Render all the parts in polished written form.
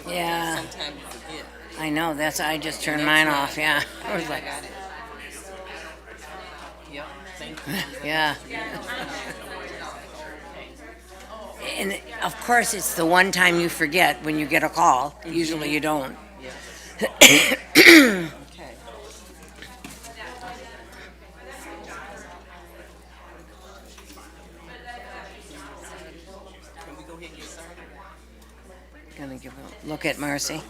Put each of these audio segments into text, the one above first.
Yeah, Sometimes you forget. I know. I just turned That's mine right. off. Yeah. I was I like, got it. Yep, thank you. yeah. And of course, it's the one time you forget when you get a call. Usually you don't. Yes. Okay. Can we go ahead and get started? Gonna give a look at Marcy.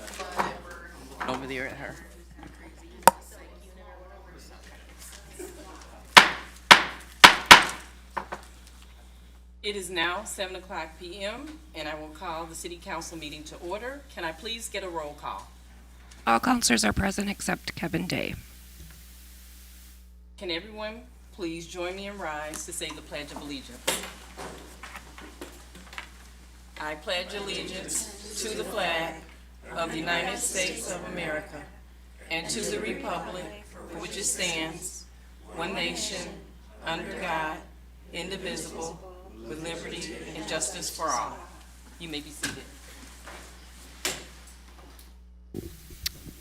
Over there at her. It is now 7:00 p.m. and I will call the city council meeting to order. Can I please get a roll call? All counselors are present except Kevin Day. Can everyone please join me and rise to say the Pledge of Allegiance? I pledge allegiance to the flag of the United States of America and to the republic for which it stands, one nation, under God, indivisible, with liberty and justice for all. You may be seated.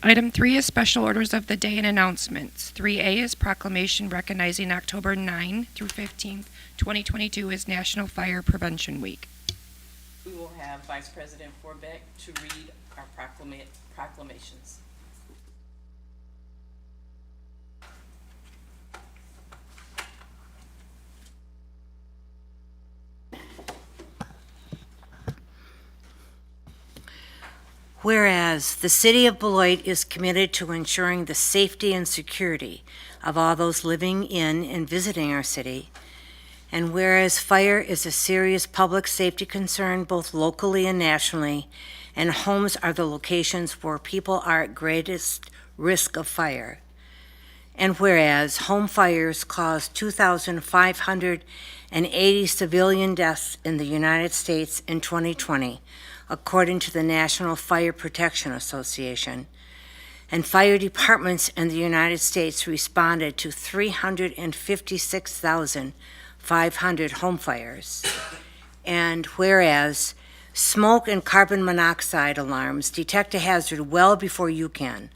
Item 3 is special orders of the day and announcements. 3A is proclamation recognizing October 9 through 15th, 2022 as National Fire Prevention Week. We will have Vice President Forbeck to read our proclamations. Whereas the city of Beloit is committed to ensuring the safety and security of all those living in and visiting our city, and whereas fire is a serious public safety concern both locally and nationally, and homes are the locations where people are at greatest risk of fire, and whereas home fires caused 2,580 civilian deaths in the United States in 2020, according to the National Fire Protection Association, and fire departments in the United States responded to 356,500 home fires. And whereas smoke and carbon monoxide alarms detect a hazard well before you can,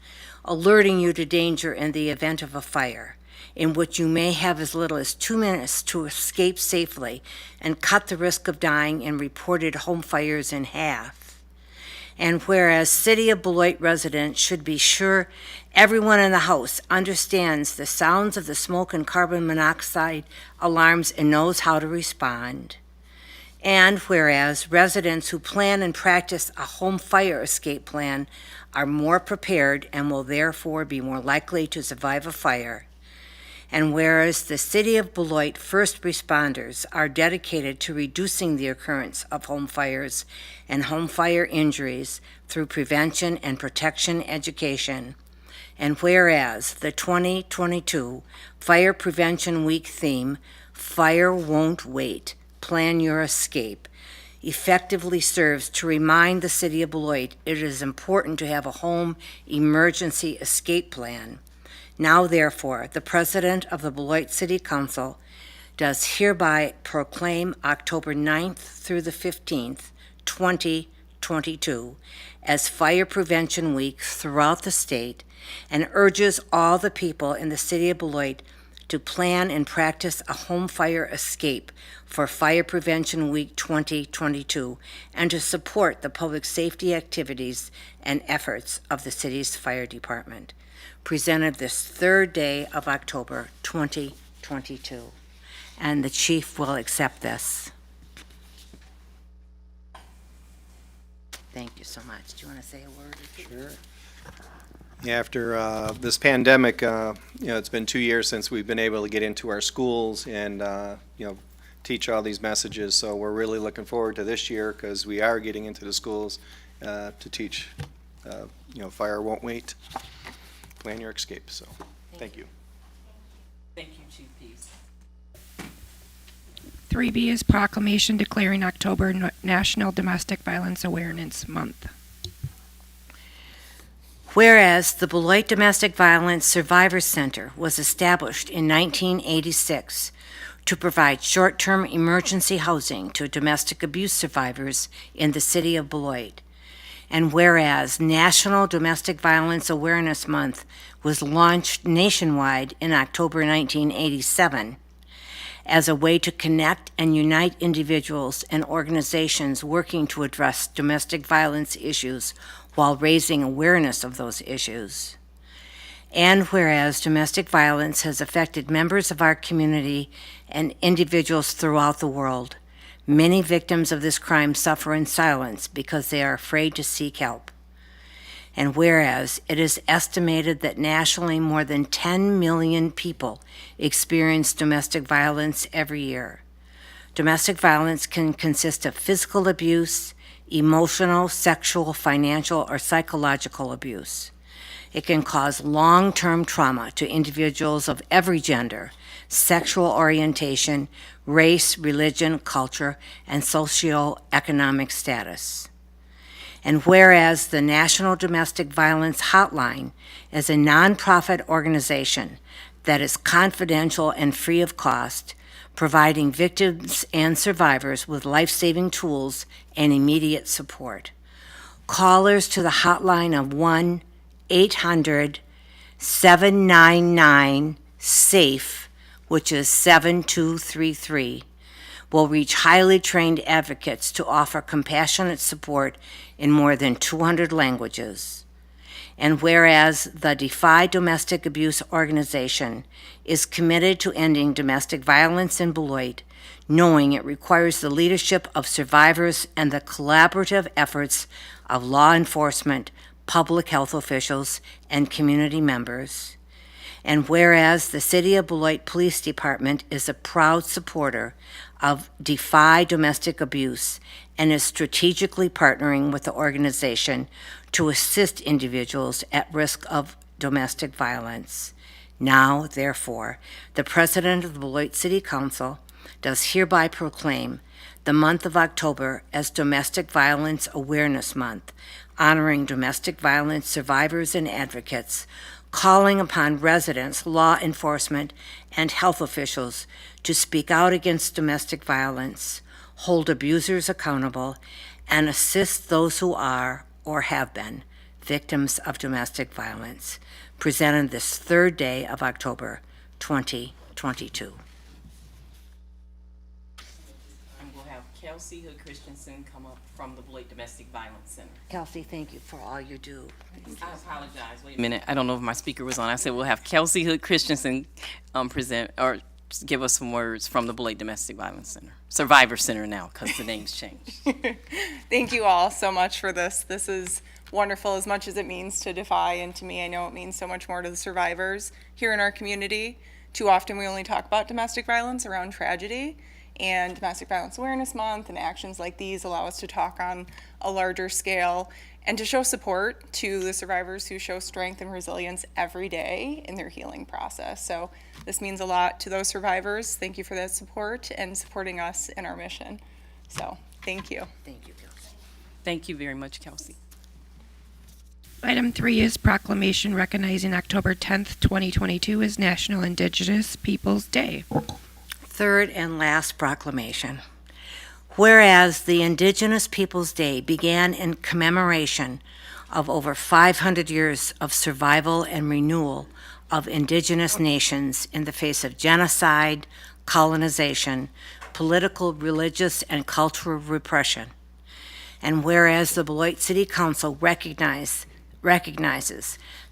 alerting you to danger in the event of a fire, in which you may have as little as 2 minutes to escape safely and cut the risk of dying in reported home fires in half. And whereas City of Beloit residents should be sure everyone in the house understands the sounds of the smoke and carbon monoxide alarms and knows how to respond. And whereas residents who plan and practice a home fire escape plan are more prepared and will therefore be more likely to survive a fire. And whereas the City of Beloit first responders are dedicated to reducing the occurrence of home fires and home fire injuries through prevention and protection education, and whereas the 2022 Fire Prevention Week theme, Fire Won't Wait, Plan Your Escape, effectively serves to remind the City of Beloit it is important to have a home emergency escape plan. Now, therefore, the President of the Beloit City Council does hereby proclaim October 9th through the 15th, 2022, as Fire Prevention Week throughout the state, and urges all the people in the City of Beloit to plan and practice a home fire escape for Fire Prevention Week 2022, and to support the public safety activities and efforts of the city's fire department. Presented this third day of October 2022. And the chief will accept this. Thank you so much. Do you want to say a word? Sure. Yeah, after this pandemic, it's been 2 years since we've been able to get into our schools and, teach all these messages. So we're really looking forward to this year because we are getting into the schools to teach, fire won't wait. Plan your escape. So, thank you. Thank you, Chief Peace. 3B is proclamation declaring October National Domestic Violence Awareness Month. Whereas the Beloit Domestic Violence Survivors Center was established in 1986 to provide short-term emergency housing to domestic abuse survivors in the city of Beloit. And whereas National Domestic Violence Awareness Month was launched nationwide in October 1987 as a way to connect and unite individuals and organizations working to address domestic violence issues while raising awareness of those issues. And whereas domestic violence has affected members of our community and individuals throughout the world, many victims of this crime suffer in silence because they are afraid to seek help. And whereas it is estimated that nationally more than 10 million people experience domestic violence every year. Domestic violence can consist of physical abuse, emotional, sexual, financial, or psychological abuse. It can cause long-term trauma to individuals of every gender, sexual orientation, race, religion, culture, and socioeconomic status. And whereas the National Domestic Violence Hotline is a nonprofit organization that is confidential and free of cost, providing victims and survivors with life-saving tools and immediate support. Callers to the hotline of 1-800-799-SAFE, which is 7233, will reach highly trained advocates to offer compassionate support in more than 200 languages. And whereas the Defy Domestic Abuse organization is committed to ending domestic violence in Beloit, knowing it requires the leadership of survivors and the collaborative efforts of law enforcement, public health officials, and community members. And whereas the City of Beloit Police Department is a proud supporter of Defy Domestic Abuse and is strategically partnering with the organization to assist individuals at risk of domestic violence. Now, therefore, the President of the Beloit City Council does hereby proclaim the month of October as Domestic Violence Awareness Month, honoring domestic violence survivors and advocates, calling upon residents, law enforcement, and health officials to speak out against domestic violence, hold abusers accountable, and assist those who are or have been victims of domestic violence, presented this third day of October 2022. And we'll have Kelsey Hood Christensen come up from the Beloit Domestic Violence Center. Kelsey, thank you for all you do. I apologize. Wait a minute. I don't know if my speaker was on. I said we'll have Kelsey Hood Christensen present or give us some words from the Beloit Domestic Violence Center. Survivor Center now, because the name's changed. Thank you all so much for this. This is wonderful, as much as it means to Defy, and to me, I know it means so much more to the survivors here in our community. Too often we only talk about domestic violence around tragedy, and Domestic Violence Awareness Month and actions like these allow us to talk on a larger scale and to show support to the survivors who show strength and resilience every day in their healing process. So this means a lot to those survivors. Thank you for that support and supporting us in our mission. So thank you. Thank you, Kelsey. Thank you very much, Kelsey. Item 3 is proclamation recognizing October 10th, 2022 as National Indigenous Peoples Day. Third and last proclamation. Whereas the Indigenous Peoples Day began in commemoration of over 500 years of survival and renewal of Indigenous nations in the face of genocide, colonization, political, religious, and cultural repression. And whereas the Beloit City Council recognizes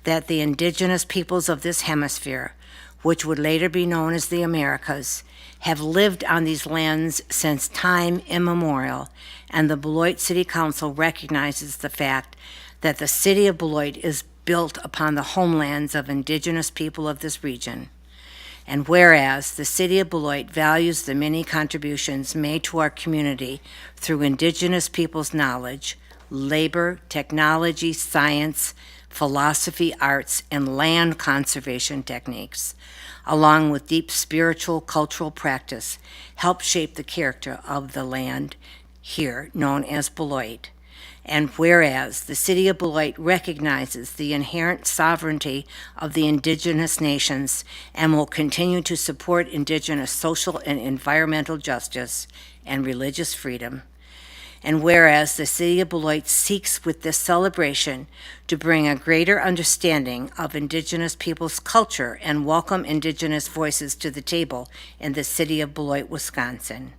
that the indigenous peoples of this hemisphere, which would later be known as the Americas, have lived on these lands since time immemorial, and the Beloit City Council recognizes the fact that the city of Beloit is built upon the homelands of indigenous people of this region. And whereas the city of Beloit values the many contributions made to our community through indigenous people's knowledge, labor, technology, science, philosophy, arts, and land conservation techniques, along with deep spiritual, cultural practice, help shape the character of the land here known as Beloit. And whereas the city of Beloit recognizes the inherent sovereignty of the indigenous nations and will continue to support indigenous social and environmental justice and religious freedom. And whereas the City of Beloit seeks with this celebration to bring a greater understanding of Indigenous people's culture and welcome Indigenous voices to the table in the City of Beloit, Wisconsin.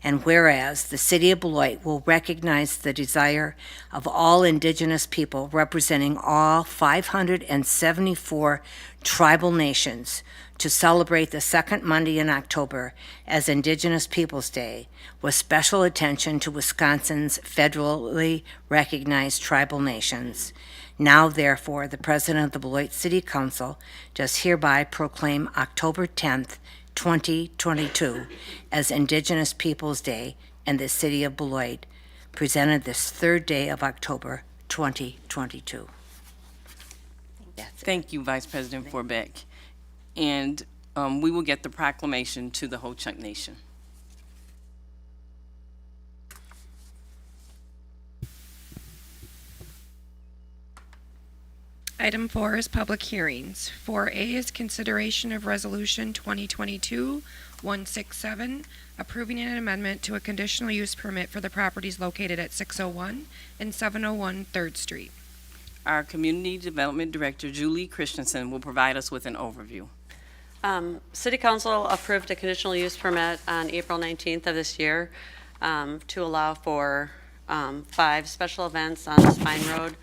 And whereas the City of Beloit will recognize the desire of all Indigenous people representing all 574 tribal nations to celebrate the second Monday in October as Indigenous Peoples' Day, with special attention to Wisconsin's federally recognized tribal nations. Now, therefore, the President of the Beloit City Council does hereby proclaim October 10th, 2022 as Indigenous Peoples' Day in the City of Beloit, presented this third day of October 2022. That's it. Thank you, Vice President Forbeck. And we will get the proclamation to the Ho-Chunk Nation. Item 4 is public hearings. 4A is consideration of Resolution 2022-167, approving an amendment to a conditional use permit for the properties located at 601 and 701 3rd Street. Our Community Development Director, Julie Christensen, will provide us with an overview. City Council approved a conditional use permit on April 19th of this year to allow for 5 special events on Spine Road,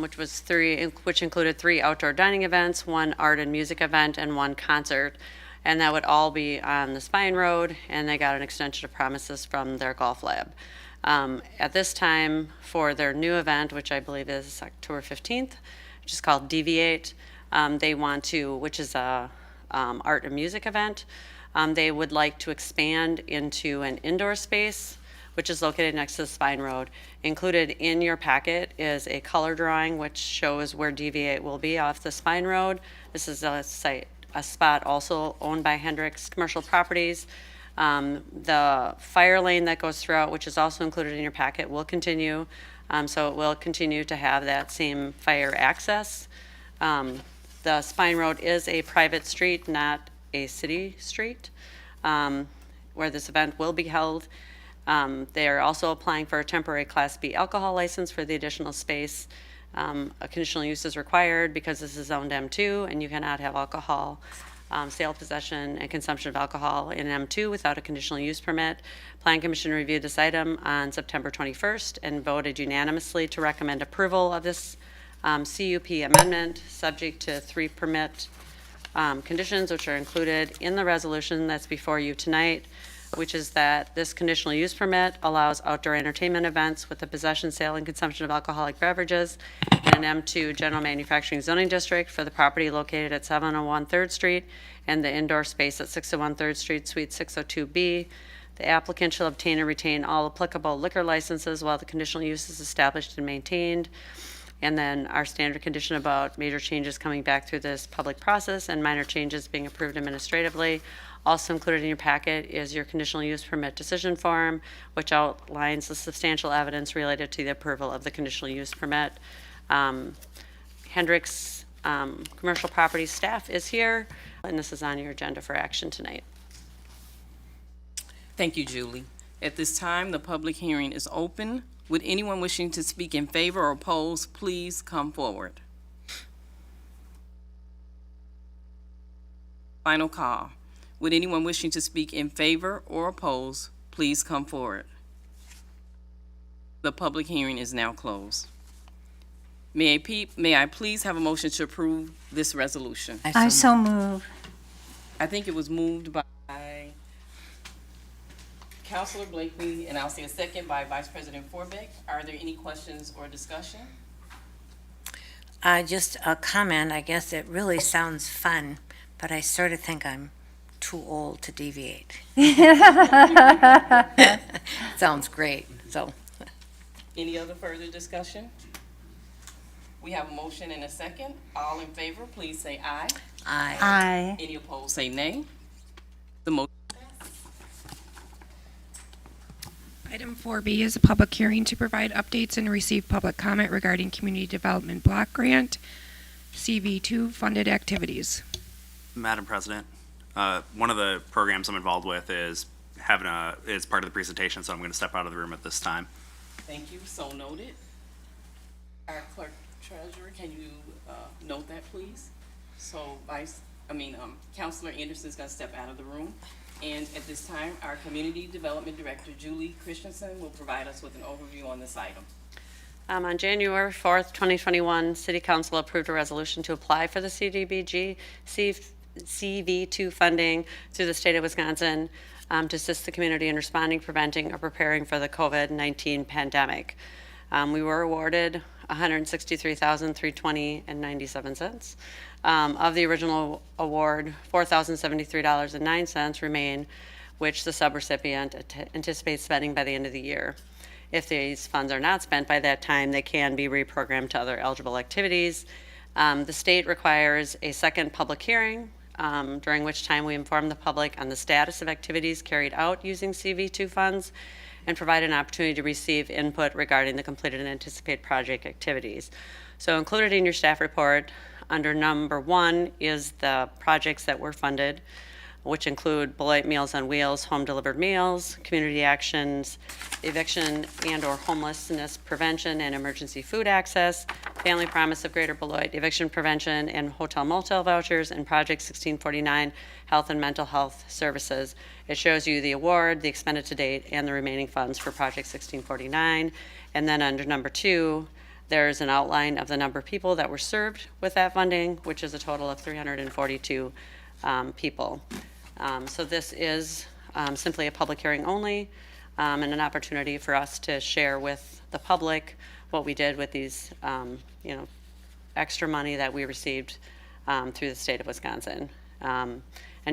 which included 3 outdoor dining events, 1 art and music event, and 1 concert. And that would all be on the Spine Road, and they got an extension of premises from their golf lab. At this time, for their new event, which I believe is October 15th, which is called Deviate, they want to, which is a art and music event, they would like to expand into an indoor space, which is located next to the Spine Road. Included in your packet is a color drawing which shows where Deviate will be off the Spine Road. This is a spot also owned by Hendricks Commercial Properties. The fire lane that goes throughout, which is also included in your packet, will continue. So it will continue to have that same fire access. The Spine Road is a private street, not a city street, where this event will be held. They are also applying for a temporary Class B alcohol license for the additional space. A conditional use is required because this is zoned M2, and you cannot have alcohol, sale, possession, and consumption of alcohol in M2 without a conditional use permit. Plan Commission reviewed this item on September 21st and voted unanimously to recommend approval of this CUP amendment, subject to 3 permit conditions, which are included in the resolution that's before you tonight, which is that this conditional use permit allows outdoor entertainment events with the possession, sale, and consumption of alcoholic beverages in an M2 general manufacturing zoning district for the property located at 701 3rd Street and the indoor space at 601 3rd Street, Suite 602B. The applicant shall obtain and retain all applicable liquor licenses while the conditional use is established and maintained. And then our standard condition about major changes coming back through this public process and minor changes being approved administratively. Also included in your packet is your conditional use permit decision form, which outlines the substantial evidence related to the approval of the conditional use permit. Hendricks Commercial Properties staff is here, and this is on your agenda for action tonight. Thank you, Julie. At this time, the public hearing is open. Would anyone wishing to speak in favor or oppose, please come forward. Final call. Would anyone wishing to speak in favor or oppose, please come forward. The public hearing is now closed. May I please have a motion to approve this resolution? I so move. I think it was moved by Councilor Blakely, and I'll say a second by Vice President Forbeck. Are there any questions or discussion? Just a comment. I guess it really sounds fun, but I sort of think I'm too old to deviate. Sounds great. So, Any other further discussion? We have a motion and a second. All in favor, please say aye. Aye. Any opposed, say nay. The motion. Item 4B is a public hearing to provide updates and receive public comment regarding Community Development Block Grant, CV2 funded activities. Madam President, one of the programs I'm involved with is as part of the presentation, so I'm going to step out of the room at this time. Thank you, so noted. Our clerk treasurer, can you note that, please? So Councilor Anderson is going to step out of the room. And at this time, our Community Development Director, Julie Christensen, will provide us with an overview on this item. On January 4th, 2021, City Council approved a resolution to apply for the CDBG CV2 funding through the state of Wisconsin to assist the community in responding, preventing, or preparing for the COVID-19 pandemic. We were awarded $163,320.97. Of the original award, $4,073.09 remain, which the subrecipient anticipates spending by the end of the year. If these funds are not spent by that time, they can be reprogrammed to other eligible activities. The state requires a second public hearing, during which time we inform the public on the status of activities carried out using CV2 funds and provide an opportunity to receive input regarding the completed and anticipated project activities. So included in your staff report, under number 1 is the projects that were funded, which include Beloit Meals on Wheels, home delivered meals, community actions, eviction and or homelessness prevention and emergency food access, Family Promise of Greater Beloit, eviction prevention and hotel motel vouchers, and Project 1649, health and mental health services. It shows you the award, the expended to date, and the remaining funds for Project 1649. And then under number 2, there's an outline of the number of people that were served with that funding, which is a total of 342 people. So this is simply a public hearing only, and an opportunity for us to share with the public what we did with these, extra money that we received through the state of Wisconsin. And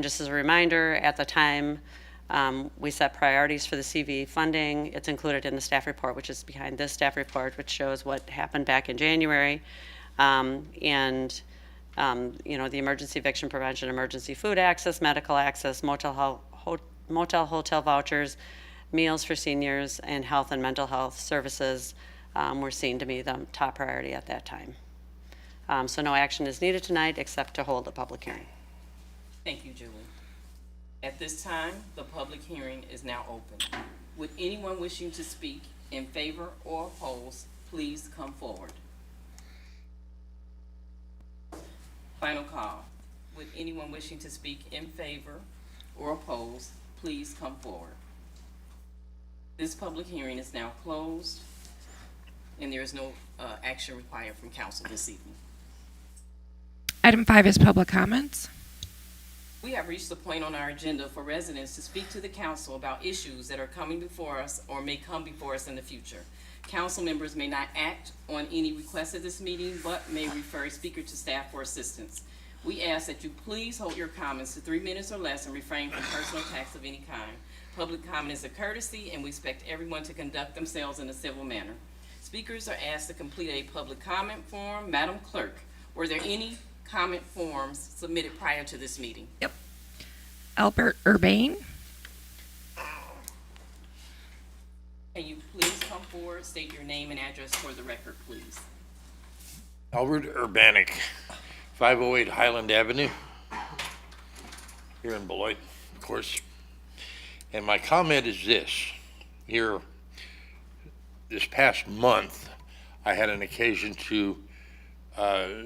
just as a reminder, at the time we set priorities for the CV funding. It's included in the staff report, which is behind this staff report, which shows what happened back in January. The emergency eviction prevention, emergency food access, medical access, motel hotel vouchers, meals for seniors, and health and mental health services were seen to be the top priority at that time. So no action is needed tonight except to hold a public hearing. Thank you, Julie. At this time, the public hearing is now open. Would anyone wishing to speak in favor or oppose, please come forward. Final call. Would anyone wishing to speak in favor or oppose, please come forward. This public hearing is now closed, and there is no action required from council this evening. Item 5 is public comments. We have reached the point on our agenda for residents to speak to the council about issues that are coming before us or may come before us in the future. Council members may not act on any requests at this meeting, but may refer a speaker to staff for assistance. We ask that you please hold your comments to 3 minutes or less and refrain from personal attacks of any kind. Public comment is a courtesy, and we expect everyone to conduct themselves in a civil manner. Speakers are asked to complete a public comment form. Madam Clerk, were there any comment forms submitted prior to this meeting? Yep. Albert Urbane. Can you please come forward, state your name and address for the record, please? Albert Urbanic, 508 Highland Avenue, here in Beloit, of course. And my comment is this. Here, this past month, I had an occasion to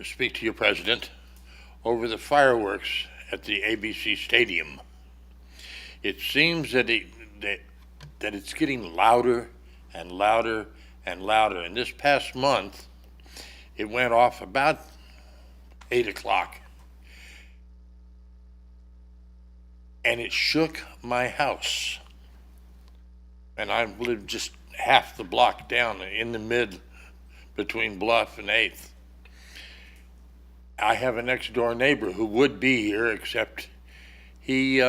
speak to your president over the fireworks at the ABC Stadium. It seems that it's getting louder and louder and louder. And this past month, it went off about 8 o'clock. And it shook my house. And I lived just half the block down in the mid between Bluff and 8th. I have a next door neighbor who would be here, except he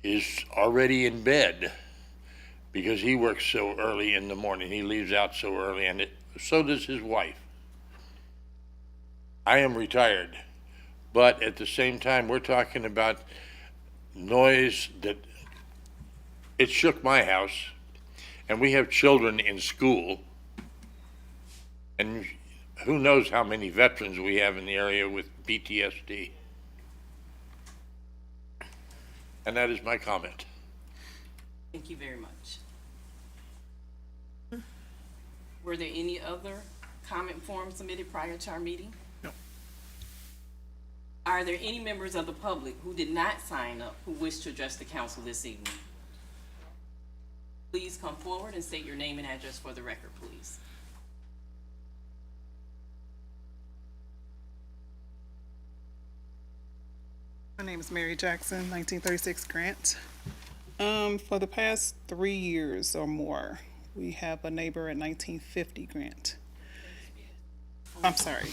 is already in bed because he works so early in the morning. He leaves out so early, and so does his wife. I am retired, but at the same time, we're talking about noise that it shook my house, and we have children in school, and who knows how many veterans we have in the area with PTSD. And that is my comment. Thank you very much. Were there any other comment forms submitted prior to our meeting? No. Are there any members of the public who did not sign up who wish to address the council this evening? Please come forward and state your name and address for the record, please. My name is Mary Jackson, 1936 Grant. For the past 3 years or more, we have a neighbor at 1950 Grant. I'm sorry.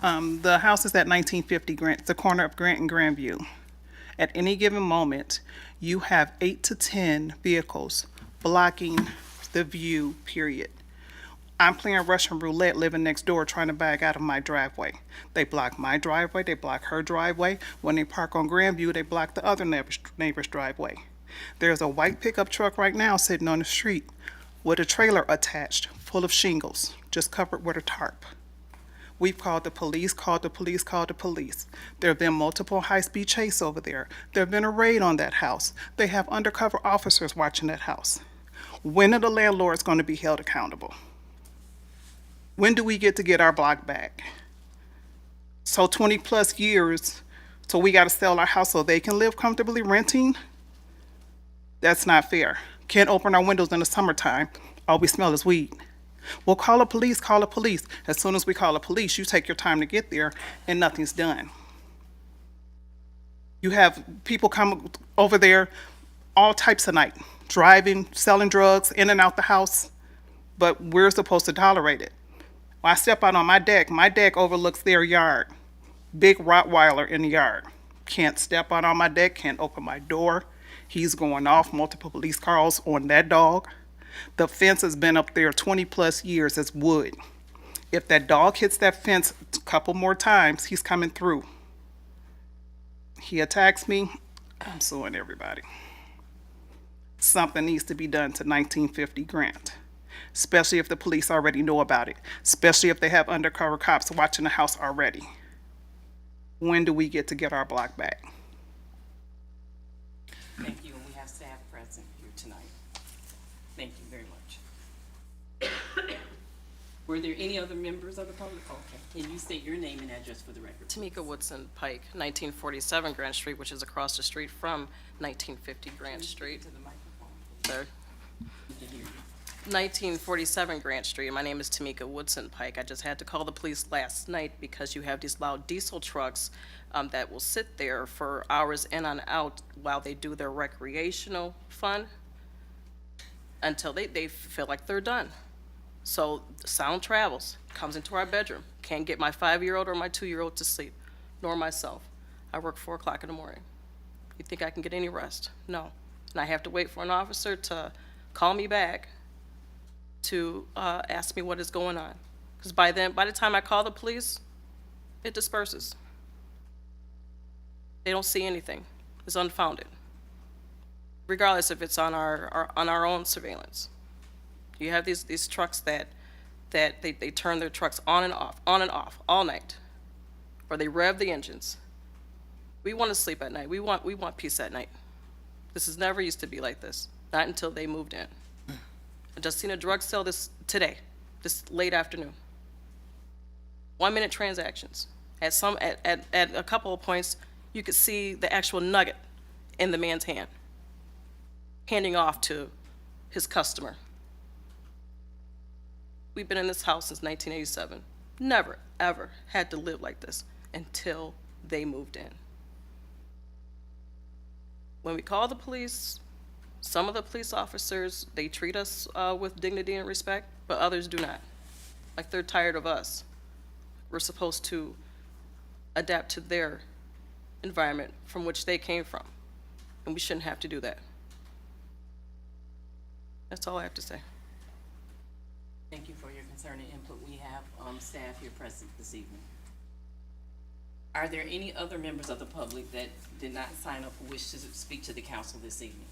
The house is at 1950 Grant, the corner of Grant and Grandview. At any given moment, you have 8 to 10 vehicles blocking the view, period. I'm playing Russian roulette living next door trying to back out of my driveway. They block my driveway, they block her driveway. When they park on Grandview, they block the other neighbor's driveway. There's a white pickup truck right now sitting on the street with a trailer attached full of shingles, just covered with a tarp. We've called the police, called the police, called the police. There have been multiple high-speed chase over there. There have been a raid on that house. They have undercover officers watching that house. When are the landlords going to be held accountable? When do we get to get our block back? So 20 plus years, so we got to sell our house so they can live comfortably renting? That's not fair. Can't open our windows in the summertime. All we smell is weed. Well, call the police, call the police. As soon as we call the police, you take your time to get there and nothing's done. You have people come over there all types of night, driving, selling drugs, in and out the house, but we're supposed to tolerate it. When I step out on my deck overlooks their yard. Big Rottweiler in the yard. Can't step out on my deck, can't open my door. He's going off, multiple police cars on that dog. The fence has been up there 20 plus years as wood. If that dog hits that fence a couple more times, he's coming through. He attacks me, I'm suing everybody. Something needs to be done to 1950 Grant. Especially if the police already know about it, especially if they have undercover cops watching the house already. When do we get to get our block back? Thank you, and we have staff present here tonight. Thank you very much. Were there any other members of the public? Okay, can you state your name and address for the record? Tamika Woodson Pike, 1947 Grant Street, which is across the street from 1950 Grant Street. To the microphone. Sir. We can hear you. 1947 Grant Street. My name is Tamika Woodson Pike. I just had to call the police last night because you have these loud diesel trucks that will sit there for hours in and out while they do their recreational fun until they feel like they're done. So sound travels, comes into our bedroom. Can't get my 5-year-old or my 2-year-old to sleep, nor myself. I work 4 o'clock in the morning. You think I can get any rest? No. And I have to wait for an officer to call me back to ask me what is going on. Because by the time I call the police, it disperses. They don't see anything. It's unfounded. Regardless if it's on our own surveillance. You have these trucks that they turn their trucks on and off all night. Or they rev the engines. We want to sleep at night. We want peace at night. This has never used to be like this. Not until they moved in. I just seen a drug sale this late afternoon. 1-minute transactions. At a couple of points, you could see the actual nugget in the man's hand, handing off to his customer. We've been in this house since 1987. Never, ever had to live like this until they moved in. When we call the police, some of the police officers, they treat us with dignity and respect, but others do not. Like they're tired of us. We're supposed to adapt to their environment from which they came from, and we shouldn't have to do that. That's all I have to say. Thank you for your concern and input. We have staff here present this evening. Are there any other members of the public that did not sign up who wish to speak to the council this evening?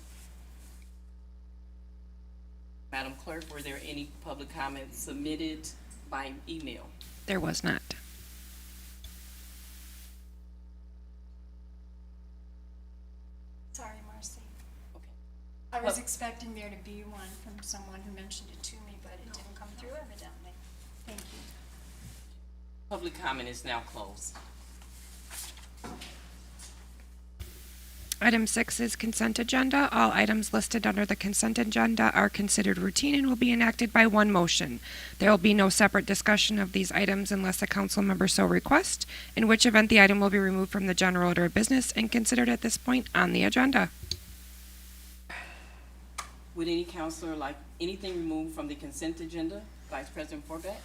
Madam Clerk, were there any public comments submitted by email? There was not. Sorry, Marcy. Okay. I was expecting there to be one from someone who mentioned it to me, but it didn't come through evidently. Thank you. Public comment is now closed. Item 6 is consent agenda. All items listed under the consent agenda are considered routine and will be enacted by one motion. There will be no separate discussion of these items unless a council member so requests, in which event the item will be removed from the general order of business and considered at this point on the agenda. Would any counselor like anything removed from the consent agenda? Vice President Forbeck?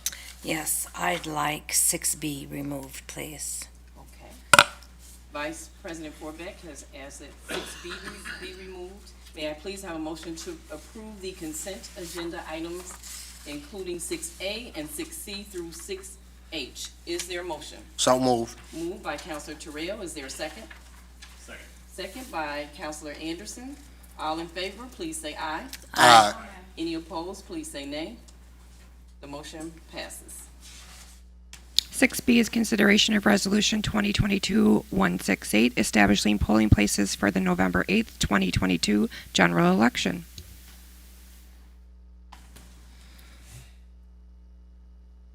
Yes, I'd like 6B removed, please. Okay. Vice President Forbeck has asked that 6B be removed. May I please have a motion to approve the consent agenda items, including 6A and 6C through 6H? Is there a motion? So moved. Moved by Counselor Terrell. Is there a second? Second. Second by Counselor Anderson. All in favor, please say aye. Aye. Any opposed, please say nay. The motion passes. 6B is consideration of Resolution 2022-168, establishing polling places for the November 8th, 2022 general election.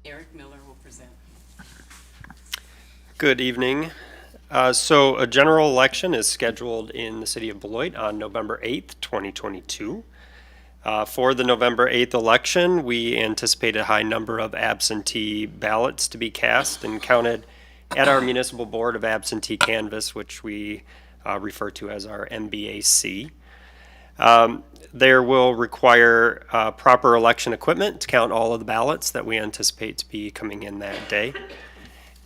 Eric Miller will present. Good evening. So a general election is scheduled in the city of Beloit on November 8th, 2022. For the November 8th election, we anticipate a high number of absentee ballots to be cast and counted at our Municipal Board of Absentee Canvass, which we refer to as our MBAC. There will require proper election equipment to count all of the ballots that we anticipate to be coming in that day.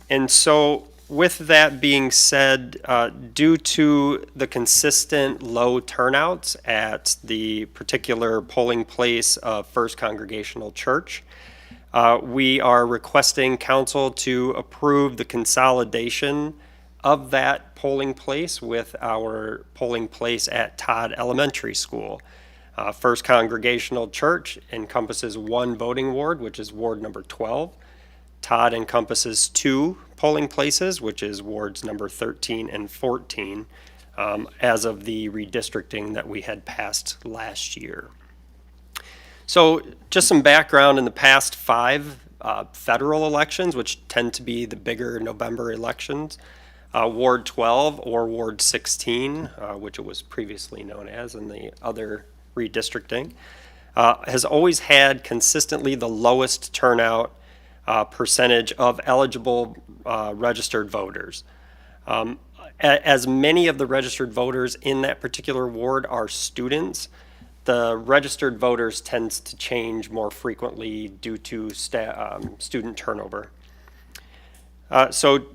And so with that being said, due to the consistent low turnouts at the particular polling place of First Congregational Church, we are requesting council to approve the consolidation of that polling place with our polling place at Todd Elementary School. First Congregational Church encompasses one voting ward, which is Ward number 12. Todd encompasses two polling places, which is wards number 13 and 14, as of the redistricting that we had passed last year. So just some background in the past 5 federal elections, which tend to be the bigger November elections, Ward 12 or Ward 16, which it was previously known as in the other redistricting, has always had consistently the lowest turnout percentage of eligible registered voters. As many of the registered voters in that particular ward are students, the registered voters tends to change more frequently due to student turnover. So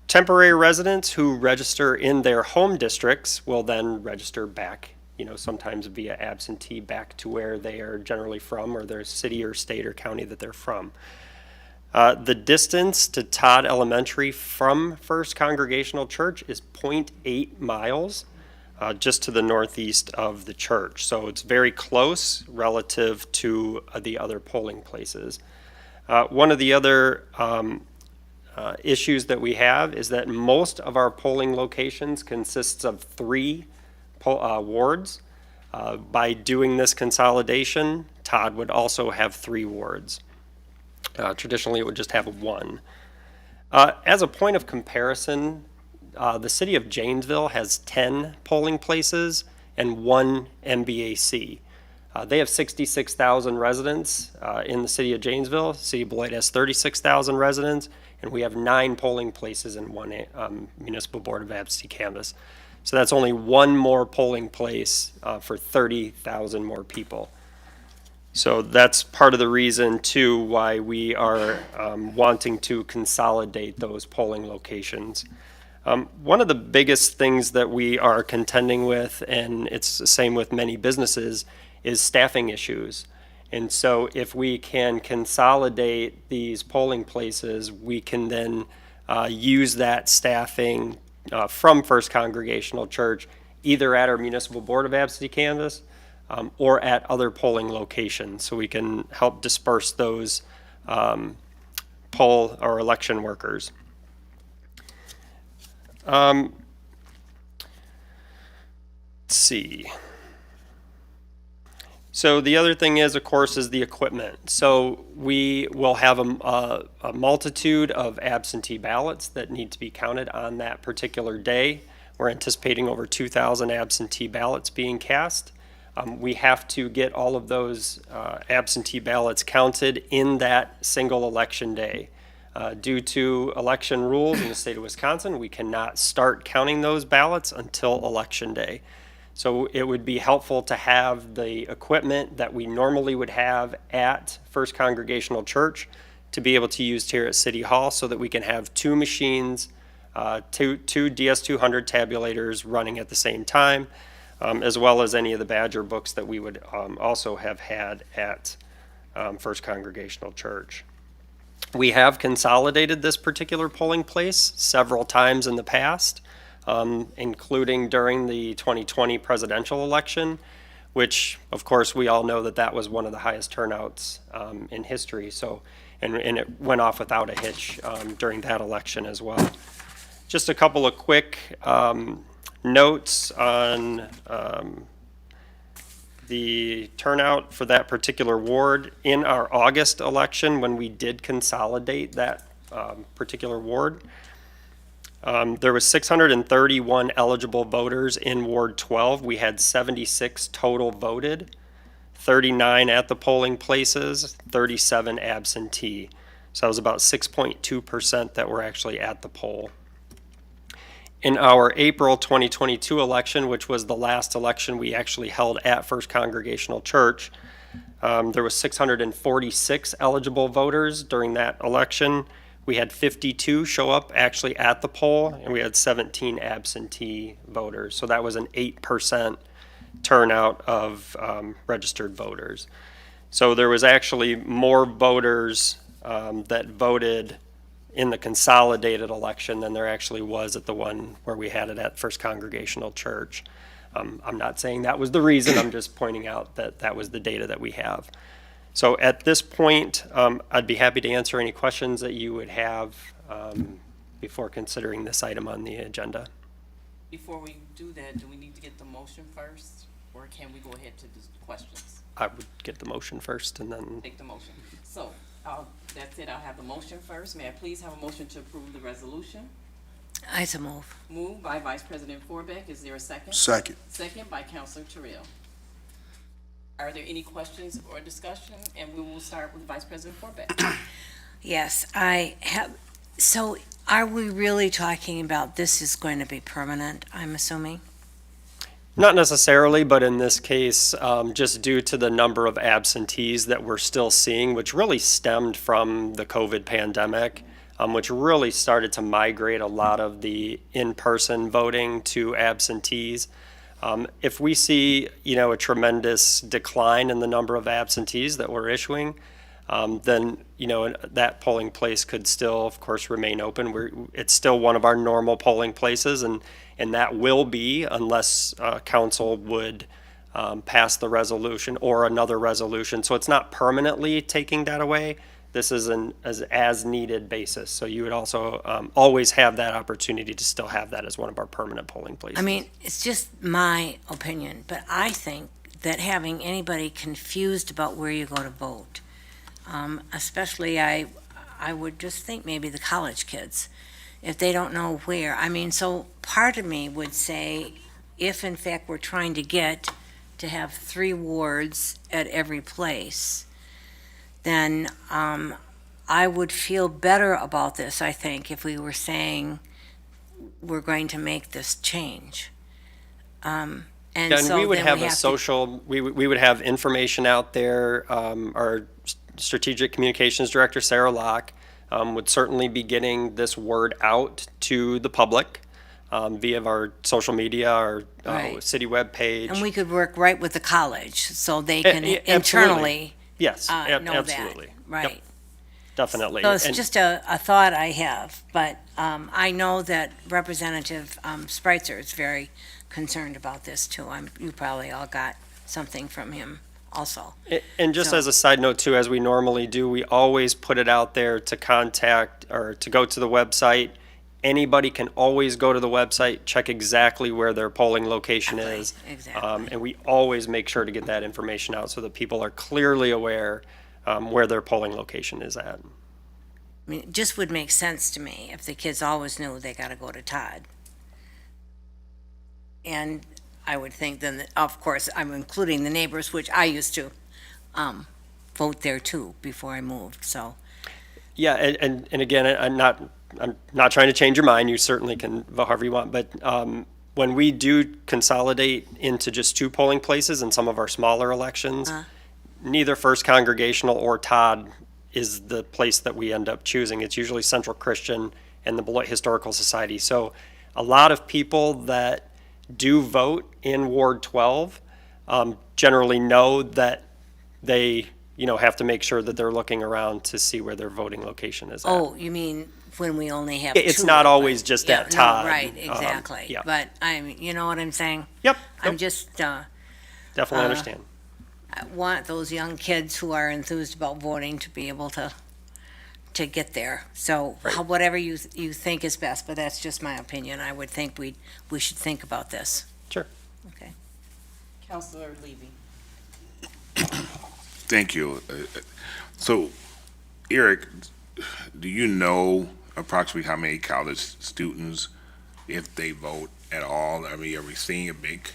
temporary residents who register in their home districts will then register back, sometimes via absentee back to where they are generally from, or their city or state or county that they're from. The distance to Todd Elementary from First Congregational Church is 0.8 miles, just to the northeast of the church. So it's very close relative to the other polling places. One of the other issues that we have is that most of our polling locations consists of 3 wards. By doing this consolidation, Todd would also have 3 wards. Traditionally, it would just have 1. As a point of comparison, the city of Janesville has 10 polling places and 1 MBAC. They have 66,000 residents in the city of Janesville. City of Beloit has 36,000 residents, and we have 9 polling places and 1 Municipal Board of Absentee Canvass. So that's only 1 more polling place for 30,000 more people. So that's part of the reason, too, why we are wanting to consolidate those polling locations. One of the biggest things that we are contending with, and it's the same with many businesses, is staffing issues. And so if we can consolidate these polling places, we can then use that staffing from First Congregational Church, either at our Municipal Board of Absentee Canvass, or at other polling locations, so we can help disperse those poll or election workers. Let's see. So the other thing is, of course, is the equipment. So we will have a multitude of absentee ballots that need to be counted on that particular day. We're anticipating over 2,000 absentee ballots being cast. We have to get all of those absentee ballots counted in that single election day. Due to election rules in the state of Wisconsin, we cannot start counting those ballots until election day. So it would be helpful to have the equipment that we normally would have at First Congregational Church to be able to use here at City Hall so that we can have two machines, two DS200 tabulators running at the same time, as well as any of the Badger books that we would also have had at First Congregational Church. We have consolidated this particular polling place several times in the past, including during the 2020 presidential election, which, of course, we all know that that was one of the highest turnouts in history. So, and it went off without a hitch during that election as well. Just a couple of quick notes on the turnout for that particular ward. In our August election, when we did consolidate that particular ward, there was 631 eligible voters in Ward 12. We had 76 total voted, 39 at the polling places, 37 absentee. So that was about 6.2% that were actually at the poll. In our April 2022 election, which was the last election we actually held at First Congregational Church, there was 646 eligible voters during that election. We had 52 show up actually at the poll, and we had 17 absentee voters. So that was an 8% turnout of registered voters. So there was actually more voters that voted in the consolidated election than there actually was at the one where we had it at First Congregational Church. I'm not saying that was the reason, I'm just pointing out that that was the data that we have. So at this point, I'd be happy to answer any questions that you would have before considering this item on the agenda. Before we do that, do we need to get the motion first, or can we go ahead to the questions? I would get the motion first and then. Take the motion. So, that's it, I'll have the motion first. May I please have a motion to approve the resolution? I so move. Moved by Vice President Forbeck. Is there a second? Second. Second by Councilor Terrell. Are there any questions or discussion? And we will start with Vice President Forbeck. Yes, I have. So are we really talking about this is going to be permanent, I'm assuming? Not necessarily, but in this case, just due to the number of absentees that we're still seeing, which really stemmed from the COVID pandemic, which really started to migrate a lot of the in-person voting to absentees. If we see, a tremendous decline in the number of absentees that we're issuing, then, that polling place could still, of course, remain open. It's still one of our normal polling places, and that will be unless council would pass the resolution or another resolution. So it's not permanently taking that away. This is an as needed basis. So you would also always have that opportunity to still have that as one of our permanent polling places. I mean, it's just my opinion, but I think that having anybody confused about where you go to vote, especially I would just think maybe the college kids, if they don't know where. I mean, so part of me would say, if in fact we're trying to get to have 3 wards at every place, then I would feel better about this, I think, if we were saying we're going to make this change. And so we would then have we a have social, we would have information out there. Our strategic communications director, Sarah Locke, would certainly be getting this word out to the public via our social media, our Right. city webpage. And we could work right with the college, so they can internally Yes, know absolutely. that. Right. Yep, definitely. So it's And- just a thought I have, but I know that Representative Spreitzer is very concerned about this too. You probably all got something from him also. And just So- as a side note too, as we normally do, we always put it out there to contact or to go to the website Anybody can always go to the website, check exactly where their polling location is. Exactly. And we always make sure to get that information out so that people are clearly aware where their polling location is at. I mean, it just would make sense to me if the kids always knew they gotta go to Todd. And I would think then, that, of course, I'm including the neighbors, which I used to, vote there too before I moved, so. Yeah, and again, I'm not trying to change your mind. You certainly can vote however you want. But when we do consolidate into just 2 polling places in some of our smaller elections, neither First Congregational or Todd is the place that we end up choosing. It's usually Central Christian and the Beloit Historical Society. So a lot of people that do vote in Ward 12 generally know that they have to make sure that they're looking around to see where their voting location is at. Oh, you mean when we only have It's 2 not of always them. just Yeah, at Todd. No, right, exactly. Yeah. But you know what I'm saying? Yep. I'm Nope. just, Definitely understand. I want those young kids who are enthused about voting to be able to get there. So whatever you think is best, but that's just my opinion. I would think we should think about this. Sure. Okay. Councilor Levy. Thank you. So, Eric, do you know approximately how many college students, if they vote at all? I mean, are we seeing a big?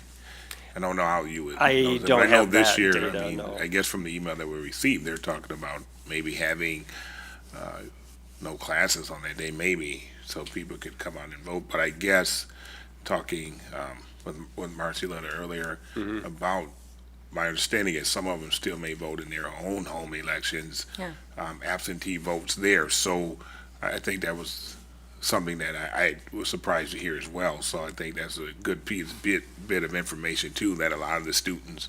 I don't know how you would. I but don't I know have this that year. data, I mean, no. I guess from the email that we received, they're talking about maybe having no classes on that day, maybe, so people could come out and vote. But I guess talking with Marcella earlier about. My understanding is some of them still may vote in their own home elections, absentee votes there. So I think that was something that I was surprised to hear as well. So I think that's a good bit of information too, that a lot of the students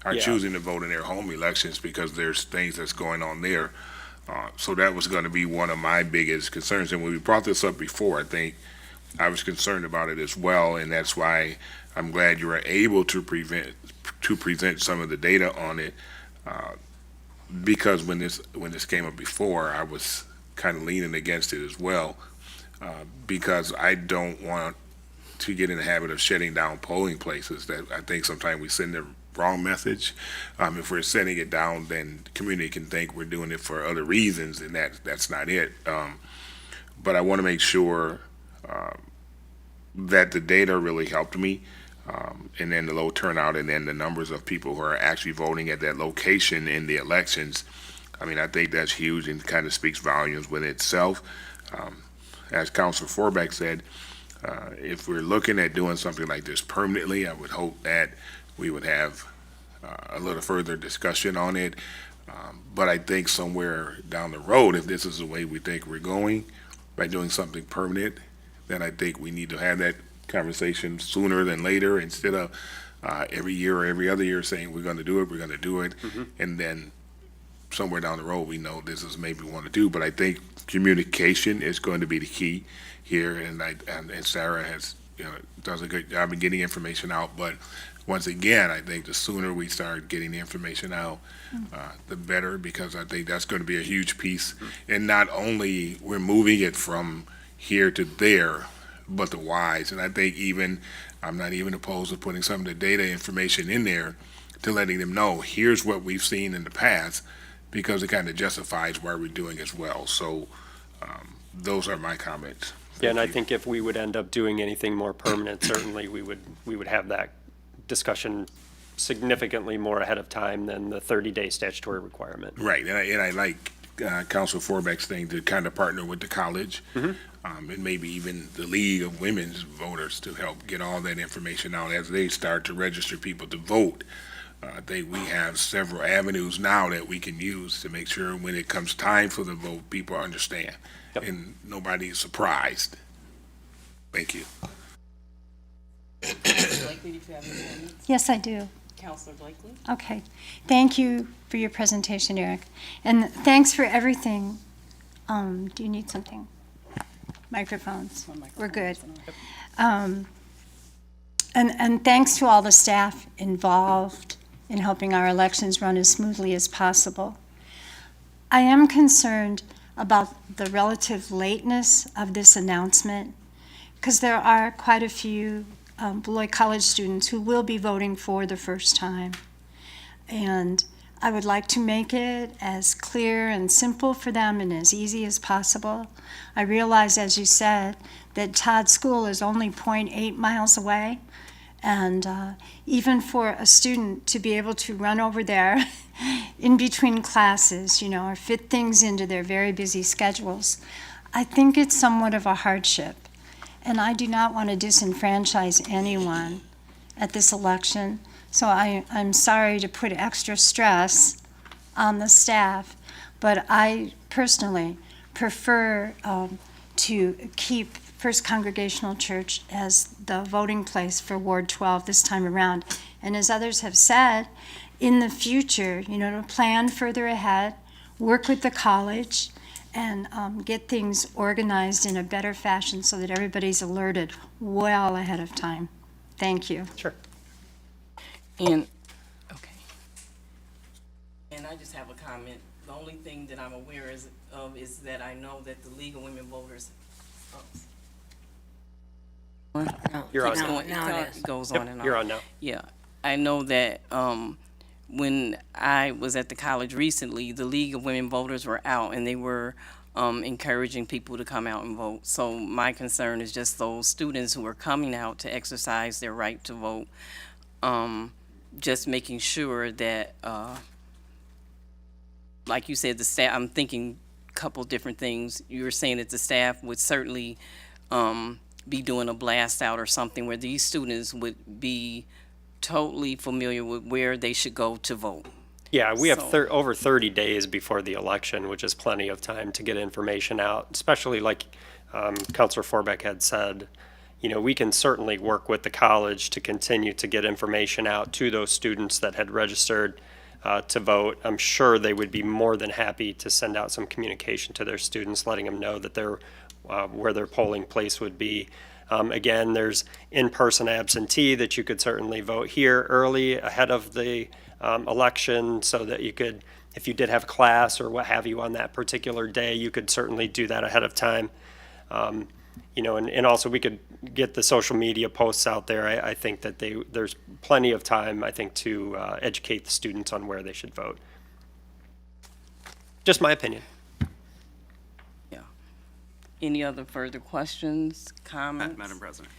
are choosing to vote in their home elections because there's things that's going on there. So that was going to be one of my biggest concerns. And when we brought this up before, I think I was concerned about it as well, and that's why I'm glad you were able to present some of the data on it, because when this came up before, I was kind of leaning against it as well, because I don't want to get in the habit of shutting down polling places. That I think sometimes we send the wrong message. If we're setting it down, then the community can think we're doing it for other reasons, and that's not it. But I want to make sure that the data really helped me. And then the low turnout, and then the numbers of people who are actually voting at that location in the elections. I mean, I think that's huge and kind of speaks volumes within itself. As Councilor Forbeck said, if we're looking at doing something like this permanently, I would hope that we would have a little further discussion on it. But I think somewhere down the road, if this is the way we think we're going, by doing something permanent, then I think we need to have that conversation sooner than later, instead of every year or every other year saying we're going to do it, and then somewhere down the road we know this is maybe we want to do. But I think communication is going to be the key here, and Sarah has does a good job in getting information out. But once again, I think the sooner we start getting the information out, the better, because I think that's going to be a huge piece. And not only we're moving it from here to there, but the whys. And I think I'm not even opposed to putting some of the data information in there to letting them know, here's what we've seen in the past, because it kind of justifies why we're doing as well. So those are my comments. Yeah, and I think if we would end up doing anything more permanent, certainly we would have that discussion significantly more ahead of time than the 30-day statutory requirement. Right, and I like Council Forbeck's thing to kind of partner with the college, and maybe even the League of Women's Voters to help get all that information out as they start to register people to vote. I think we have several avenues now that we can use to make sure when it comes time for the vote, people understand, and nobody's surprised. Thank you. Blakely, did you have any comments? Yes, I do. Councilor Blakely? Okay. Thank you for your presentation, Eric. And thanks for everything. Do you need something? Microphones. We're good. And thanks to all the staff involved in helping our elections run as smoothly as possible. I am concerned about the relative lateness of this announcement because there are quite a few Beloit College students who will be voting for the first time. And I would like to make it as clear and simple for them and as easy as possible. I realize, as you said, that Todd School is only 0.8 miles away. And even for a student to be able to run over there in between classes, or fit things into their very busy schedules, I think it's somewhat of a hardship. And I do not want to disenfranchise anyone at this election. So I'm sorry to put extra stress on the staff, but I personally prefer to keep First Congregational Church as the voting place for Ward 12 this time around. And as others have said, in the future, to plan further ahead, work with the college, and get things organized in a better fashion so that everybody's alerted well ahead of time. Thank you. Sure. And I just have a comment. The only thing that I'm aware of is that I know that the League of Women Voters. You're on Keeps now. going- Now it it is. goes Yep, on and on. you're on now. Yeah, I know that when I was at the college recently, the League of Women Voters were out and they were encouraging people to come out and vote. So my concern is just those students who are coming out to exercise their right to vote, just making sure that, like you said, the staff, I'm thinking a couple different things. You were saying that the staff would certainly be doing a blast out or something where these students would be totally familiar with where they should go to vote. Yeah, we have So- over 30 days before the election, which is plenty of time to get information out, especially like Councilor Forbeck had said. We can certainly work with the college to continue to get information out to those students that had registered to vote. I'm sure they would be more than happy to send out some communication to their students, letting them know that they're where their polling place would be. Again, there's in-person absentee that you could certainly vote here early ahead of the election, so that you could, if you did have class or what have you on that particular day, you could certainly do that ahead of time. And also we could get the social media posts out there. I think that there's plenty of time, I think, to educate the students on where they should vote. Just my opinion. Yeah. Any other further questions, comments? Madam President.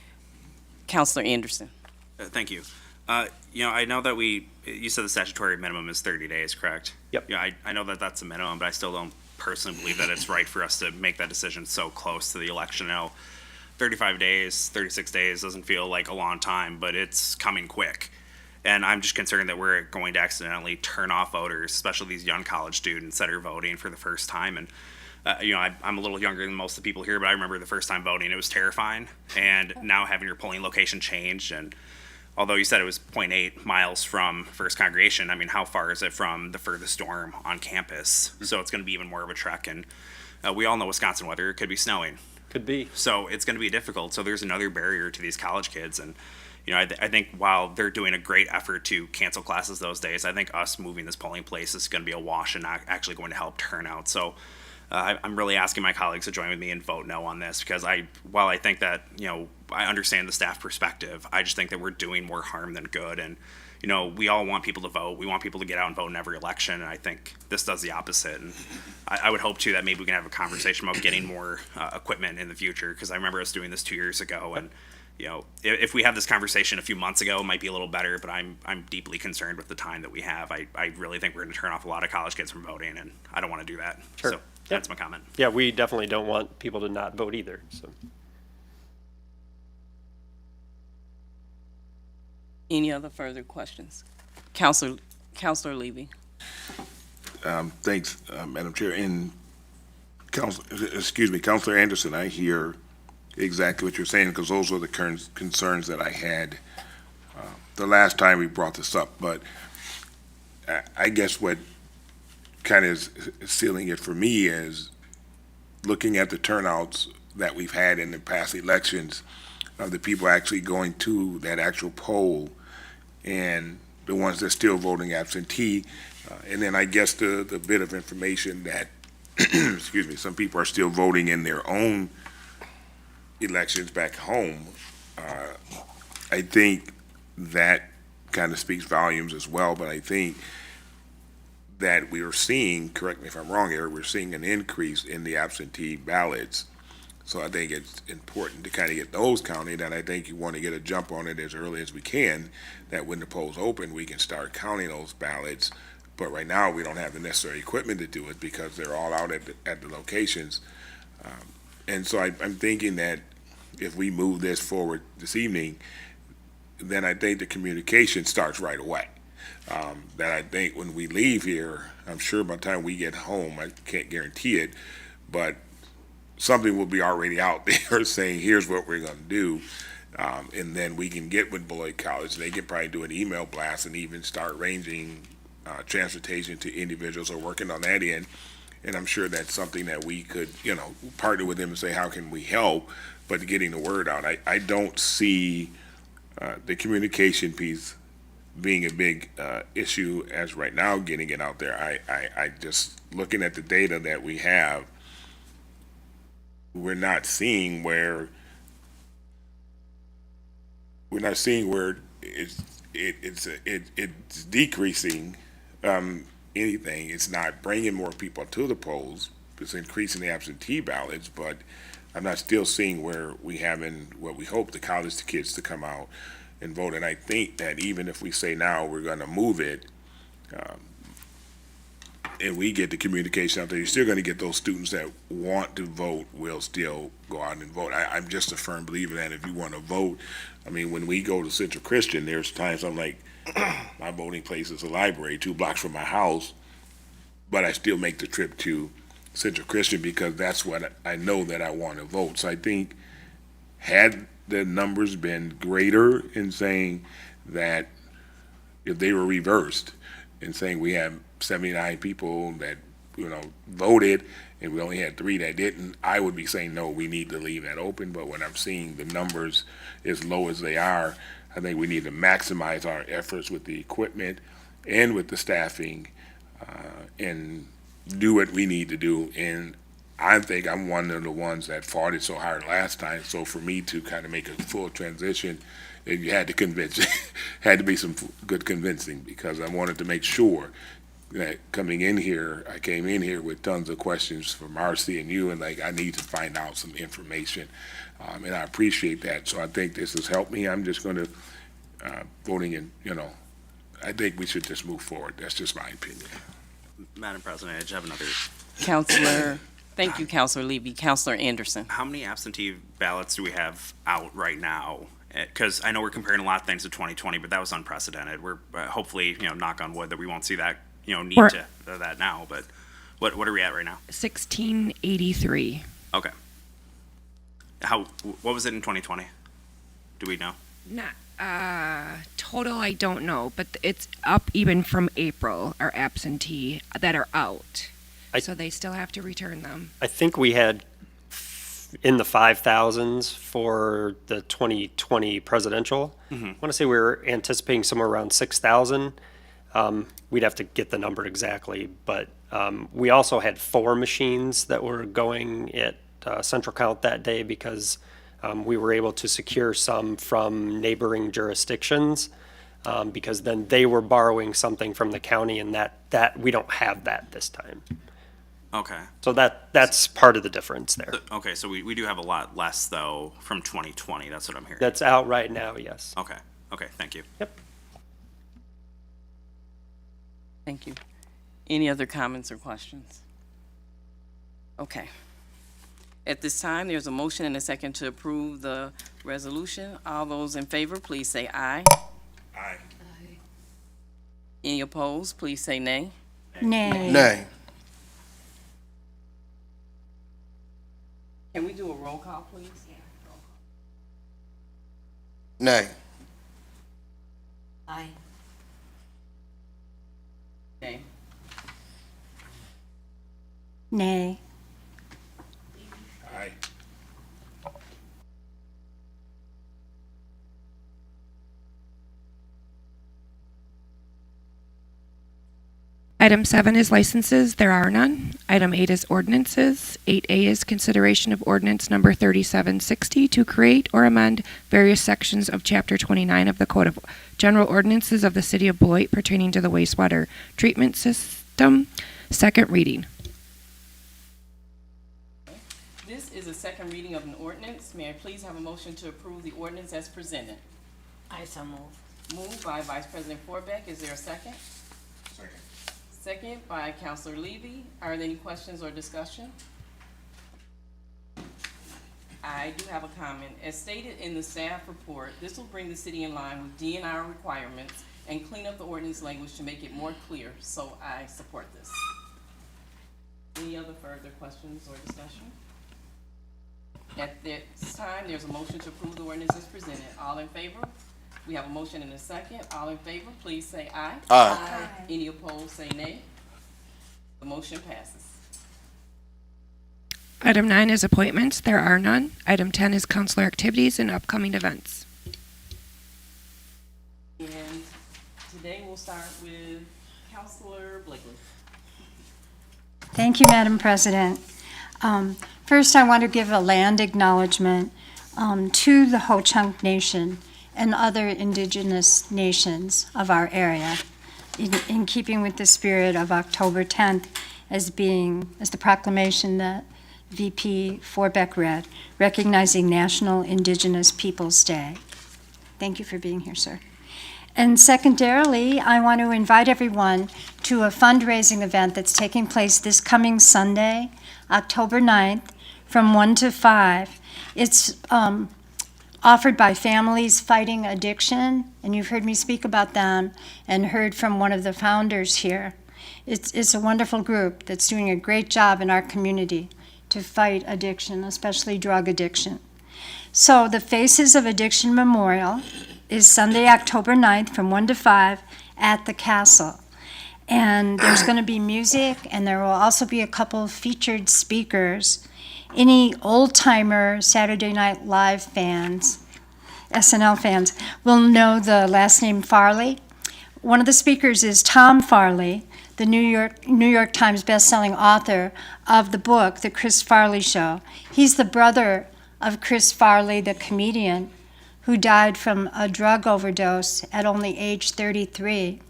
Councilor Anderson. Thank you. I know that you said the statutory minimum is 30 days, correct? Yep. Yeah, I know that that's a minimum, but I still don't personally believe that it's right for us to make that decision so close to the election. 35 days, 36 days doesn't feel like a long time, but it's coming quick. And I'm just concerned that we're going to accidentally turn off voters, especially these young college students that are voting for the first time. And I'm a little younger than most of the people here, but I remember the first time voting, it was terrifying. And now having your polling location changed, and although you said it was 0.8 miles from First Congregation, I mean, how far is it from the furthest dorm on campus? So it's going to be even more of a trek. And we all know Wisconsin weather, it could be snowing. Could be. So it's going to be difficult. So there's another barrier to these college kids. And I think while they're doing a great effort to cancel classes those days, I think us moving this polling place is going to be a wash and not actually going to help turnout. So I'm really asking my colleagues to join with me and vote no on this, because while I think that, I understand the staff perspective, I just think that we're doing more harm than good. And, we all want people to vote. We want people to get out and vote in every election. And I think this does the opposite. And I would hope, too, that maybe we can have a conversation about getting more equipment in the future, because I remember us doing this 2 years ago. And, if we had this conversation a few months ago, it might be a little better, but I'm deeply concerned with the time that we have. I really think we're going to turn off a lot of college kids from voting, and I don't want to do that. Sure. So that's my comment. Yeah, we definitely don't want people to not vote either, so. Any other further questions? Councilor Levy. Thanks, Madam Chair. And Councilor Anderson, I hear exactly what you're saying, because those were the concerns that I had the last time we brought this up. But I guess what kind of is sealing it for me is looking at the turnouts that we've had in the past elections of the people actually going to that actual poll, and the ones that are still voting absentee. And then I guess the bit of information that, some people are still voting in their own elections back home, I think that kind of speaks volumes as well, but I think that we are seeing, correct me if I'm wrong here, we're seeing an increase in the absentee ballots. So I think it's important to kind of get those counted, and I think you want to get a jump on it as early as we can, that when the polls open, we can start counting those ballots. But right now, we don't have the necessary equipment to do it because they're all out at the locations. And so I'm thinking that if we move this forward this evening, then I think the communication starts right away. That I think when we leave here, I'm sure by the time we get home, I can't guarantee it, but something will be already out there saying, here's what we're going to do. And then we can get with Beloit College. They can probably do an email blast and even start arranging transportation to individuals who are working on that end. And I'm sure that's something that we could, partner with them and say, how can we help? But getting the word out, I don't see the communication piece being a big issue as right now, getting it out there. I just, looking at the data that we have, we're not seeing where it's decreasing anything. It's not bringing more people to the polls. It's increasing the absentee ballots, but I'm not still seeing where we having what we hope, the college kids to come out and vote. And I think that even if we say now we're going to move it, and we get the communication out there, you're still going to get those students that want to vote will still go out and vote. I'm just a firm believer that if you want to vote, I mean, when we go to Central Christian, there's times I'm like, my voting place is a library 2 blocks from my house, but I still make the trip to Central Christian because that's what I know that I want to vote. So I think had the numbers been greater in saying that if they were reversed and saying we have 79 people that voted and we only had 3 that didn't, I would be saying no, we need to leave that open. But when I'm seeing the numbers as low as they are, I think we need to maximize our efforts with the equipment and with the staffing and do what we need to do. And I think I'm one of the ones that fought it so hard last time. So for me to kind of make a full transition, you had to convince, had to be some good convincing, because I wanted to make sure that coming in here, I came in here with tons of questions for Marcy and you, and I need to find out some information, and I appreciate that. So I think this has helped me. I'm just going to voting in. I think we should just move forward. That's just my opinion. Madam President, I just have another. Counselor, thank you, Counselor Levy. Counselor Anderson. How many absentee ballots do we have out right now? Because I know we're comparing a lot of things to 2020, but that was unprecedented. We're hopefully, knock on wood, that we won't see that, need to that now. But what are we at right now? 1683. Okay. What was it in 2020? Do we know? Not total, I don't know, but it's up even from April, our absentee that are out. So they still have to return them. I think we had in the 5,000s for the 2020 presidential. I want to say we were anticipating somewhere around 6,000. We'd have to get the number exactly, but we also had 4 machines that were going at Central Count that day because we were able to secure some from neighboring jurisdictions because then they were borrowing something from the county, and that we don't have that this time. Okay. So that's part of the difference there. Okay, so we do have a lot less, though, from 2020. That's what I'm hearing. That's out right now, yes. Okay, thank you. Yep. Thank you. Any other comments or questions? Okay. At this time, there's a motion and a second to approve the resolution. All those in favor, please say aye. Aye. Any opposed, please say nay. Nay. Nay. Can we do a roll call, please? Nay. Aye. Nay. Nay. Aye. Item 7 is licenses. There are none. Item 8 is ordinances. 8A is consideration of ordinance number 3760 to create or amend various sections of Chapter 29 of the Code of General Ordinances of the City of Beloit pertaining to the wastewater treatment system. Second reading. This is a second reading of an ordinance. May I please have a motion to approve the ordinance as presented? I so move. Moved by Vice President Forbeck. Is there a second? Second. Second by Councilor Levy. Are there any questions or discussion? I do have a comment. As stated in the staff report, this will bring the city in line with DNR requirements and clean up the ordinance language to make it more clear, so I support this. Any other further questions or discussion? At this time, there's a motion to approve the ordinance as presented. All in favor? We have a motion and a second. All in favor, please say aye. Aye. Any opposed, say nay. The motion passes. Item 9 is appointments. There are none. Item 10 is councilor activities and upcoming events. And today we'll start with Councilor Blakely. Thank you, Madam President. First, I want to give a land acknowledgement to the Ho-Chunk Nation and other Indigenous nations of our area, in keeping with the spirit of October 10th as the proclamation that VP Forbeck read, recognizing National Indigenous Peoples Day. Thank you for being here, sir. And secondarily, I want to invite everyone to a fundraising event that's taking place this coming Sunday, October 9th, from 1 to 5. It's offered by Families Fighting Addiction, and you've heard me speak about them and heard from one of the founders here. It's a wonderful group that's doing a great job in our community to fight addiction, especially drug addiction. So the Faces of Addiction Memorial is Sunday, October 9th from 1 to 5 at the Castle. And there's going to be music, and there will also be a couple of featured speakers. Any old-timer Saturday Night Live fans, SNL fans, will know the last name Farley. One of the speakers is Tom Farley, the New York Times bestselling author of the book, The Chris Farley Show. He's the brother of Chris Farley, the comedian, who died from a drug overdose at only age 33.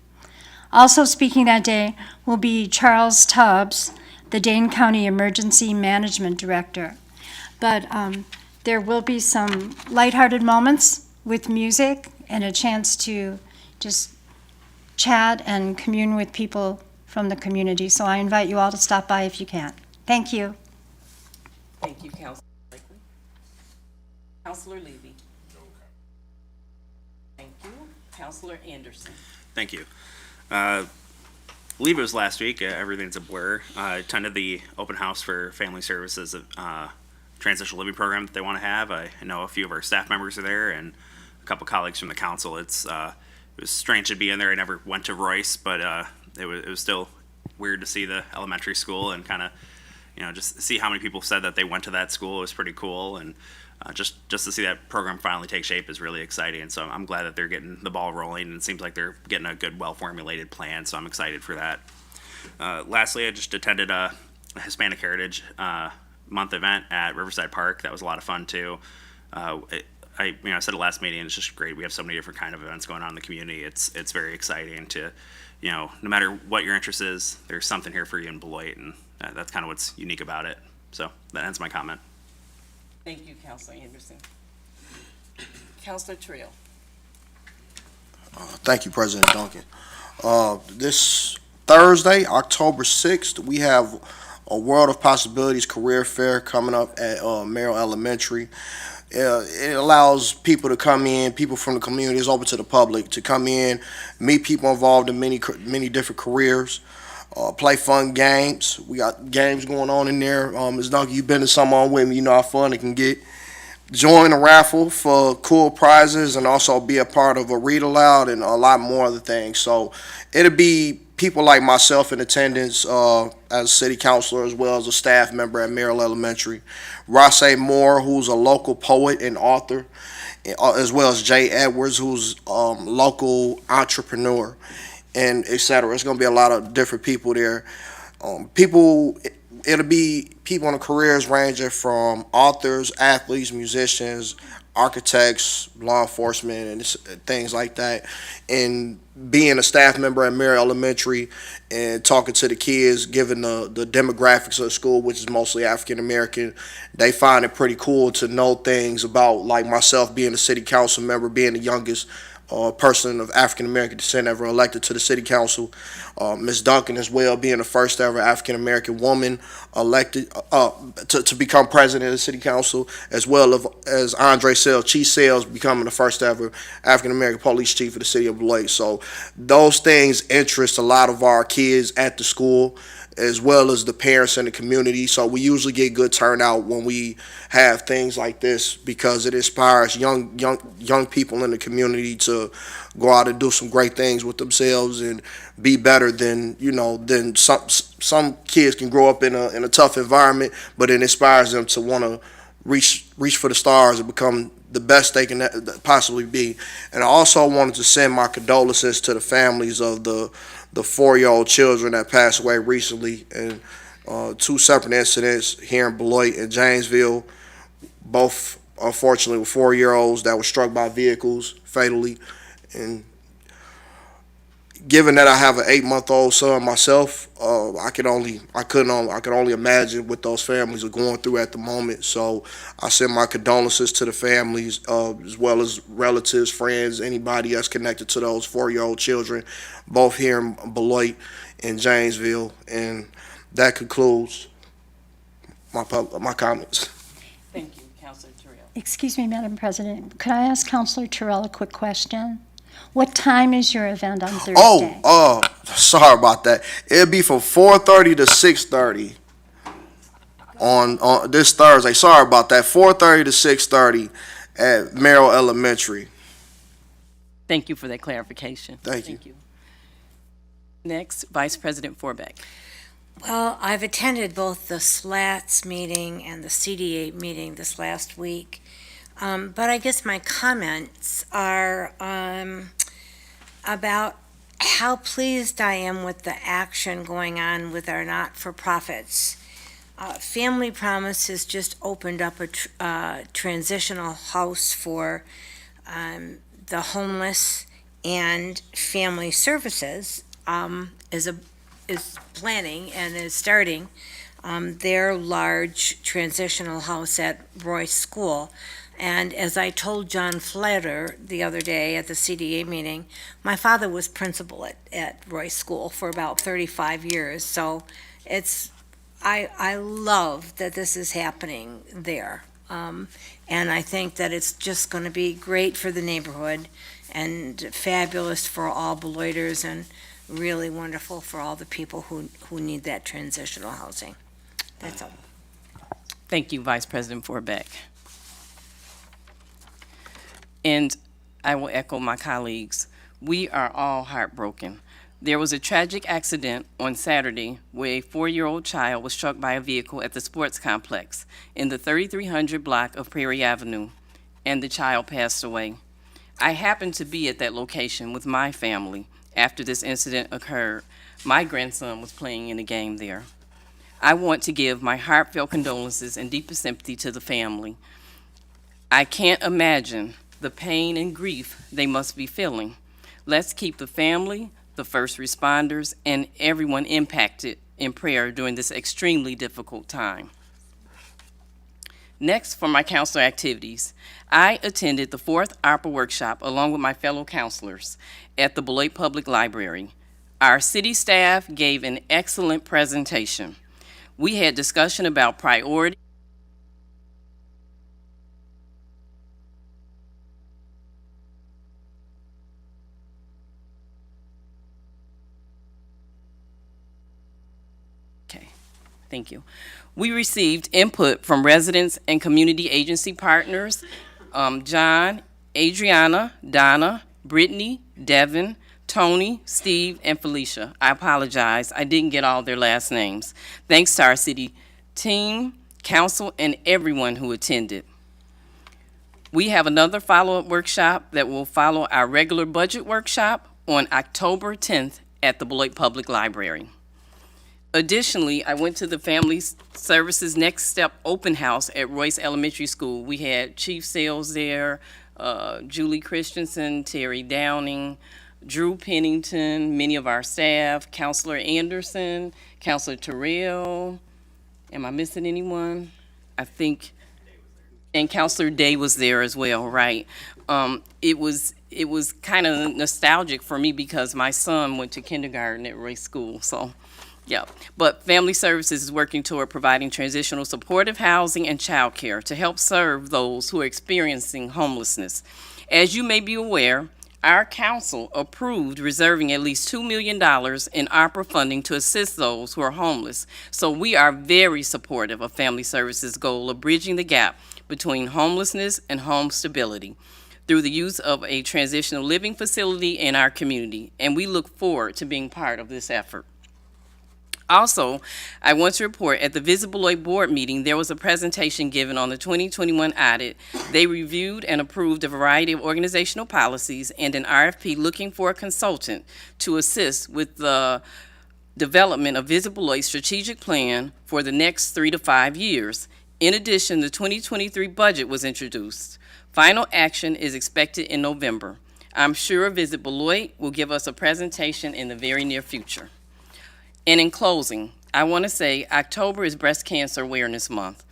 Also speaking that day will be Charles Tubbs, the Dane County Emergency Management Director. But there will be some lighthearted moments with music and a chance to just chat and commune with people from the community. So I invite you all to stop by if you can. Thank you. Thank you, Councilor Blakely. Councilor Levy. Thank you. Councilor Anderson. Thank you. I believe it was last week. Everything's a blur. I attended the open house for family services transitional living program that they want to have. I know a few of our staff members are there and a couple colleagues from the council. It was strange to be in there. I never went to Royce, but it was still weird to see the elementary school and kind of, just see how many people said that they went to that school. It was pretty cool, and just to see that program finally take shape is really exciting. And so I'm glad that they're getting the ball rolling, and it seems like they're getting a good, well-formulated plan. So I'm excited for that. Lastly, I just attended a Hispanic Heritage Month event at Riverside Park. That was a lot of fun too. I said it last meeting. It's just great. We have so many different kind of events going on in the community. It's very exciting to, no matter what your interest is, there's something here for you in Beloit, and that's kind of what's unique about it. So that ends my comment. Thank you, Councilor Anderson. Councilor Trill. Thank you, President Duncan. This Thursday, October 6th, we have a World of Possibilities career fair coming up at Merrill Elementary. It allows people to come in, people from the community, it's open to the public, to come in, meet people involved in many different careers, play fun games. We got games going on in there. Ms. Duncan, you've been to some on with me, you know how fun it can get. Join a raffle for cool prizes and also be a part of a read aloud and a lot more other things. So it'll be people like myself in attendance as a city councilor as well as a staff member at Merrill Elementary. Ross A. Moore, who's a local poet and author, as well as Jay Edwards, who's local entrepreneur. and et cetera. It's going to be a lot of different people there. It'll be people in the careers ranging from authors, athletes, musicians, architects, law enforcement, and things like that. And being a staff member at Mary Elementary and talking to the kids, given the demographics of the school, which is mostly African American, they find it pretty cool to know things about, like myself being a city council member, being the youngest person of African American descent ever elected to the city council. Ms. Duncan as well, being the first ever African American woman elected to become president of the city council, as well as Andre Sales, Chief Sales, becoming the first ever African American police chief of the city of Beloit. So those things interest a lot of our kids at the school, as well as the parents in the community. So we usually get good turnout when we have things like this, because it inspires young people in the community to go out and do some great things with themselves and be better than some kids can grow up in a tough environment, but it inspires them to want to reach for the stars and become the best they can possibly be. And I also wanted to send my condolences to the families of the 4-year-old children that passed away recently in 2 separate incidents here in Beloit and Janesville. Both, unfortunately, were 4-year-olds that were struck by vehicles fatally. And given that I have an 8-month-old son myself, I can only imagine what those families are going through at the moment. So I send my condolences to the families, as well as relatives, friends, anybody that's connected to those 4-year-old children, both here in Beloit and Janesville. And that concludes my comments. Thank you, Councilor Terrell. Excuse me, Madam President. Could I ask Councilor Terrell a quick question? What time is your event on Thursday? Sorry about that. It'll be from 4:30 to 6:30 on this Thursday. Sorry about that. 4:30 to 6:30 at Merrill Elementary. Thank you for that clarification. Thank you. Next, Vice President Forbeck. Well, I've attended both the SLATS meeting and the CD8 meeting this last week. But I guess my comments are about how pleased I am with the action going on with our not-for-profits. Family Promise has just opened up a transitional house for the homeless, and Family Services is planning and is starting their large transitional house at Royce School. And as I told John Flatter the other day at the CDA meeting, my father was principal at Royce School for about 35 years. So I love that this is happening there. And I think that it's just going to be great for the neighborhood and fabulous for all Beloiters and really wonderful for all the people who need that transitional housing. That's all. Thank you, Vice President Forbeck. And I will echo my colleagues. We are all heartbroken. There was a tragic accident on Saturday where a 4-year-old child was struck by a vehicle at the sports complex in the 3300 block of Prairie Avenue, and the child passed away. I happened to be at that location with my family after this incident occurred. My grandson was playing in a game there. I want to give my heartfelt condolences and deepest sympathy to the family. I can't imagine the pain and grief they must be feeling. Let's keep the family, the first responders, and everyone impacted in prayer during this extremely difficult time. Next, for my council activities, I attended the 4th ARPA workshop along with my fellow councilors at the Beloit Public Library. Our city staff gave an excellent presentation. We had discussion about priorities, thank you. We received input from residents and community agency partners, John, Adriana, Donna, Brittany, Devin, Tony, Steve, and Felicia. I apologize, I didn't get all their last names. Thanks to our city team, council, and everyone who attended. We have another follow-up workshop that will follow our regular budget workshop on October 10th at the Beloit Public Library. Additionally, I went to the Family Services Next Step Open House at Royce Elementary School. We had Chief Sales there, Julie Christensen, Terry Downing, Drew Pennington, many of our staff, Counselor Anderson, Counselor Terrell. Am I missing anyone? I think, and Counselor Day was there as well, right? It was kind of nostalgic for me because my son went to kindergarten at Royce School, so. Yeah, but Family Services is working toward providing transitional supportive housing and childcare to help serve those who are experiencing homelessness. As you may be aware, our council approved reserving at least $2 million in ARPA funding to assist those who are homeless. So we are very supportive of Family Services' goal of bridging the gap between homelessness and home stability through the use of a transitional living facility in our community, and we look forward to being part of this effort. Also, I want to report at the Visit Beloit board meeting, there was a presentation given on the 2021 audit. They reviewed and approved a variety of organizational policies and an RFP looking for a consultant to assist with the development of Visit Beloit's strategic plan for the next 3 to 5 years. In addition, the 2023 budget was introduced. Final action is expected in November. I'm sure Visit Beloit will give us a presentation in the very near future. And in closing, I want to say October is Breast Cancer Awareness Month.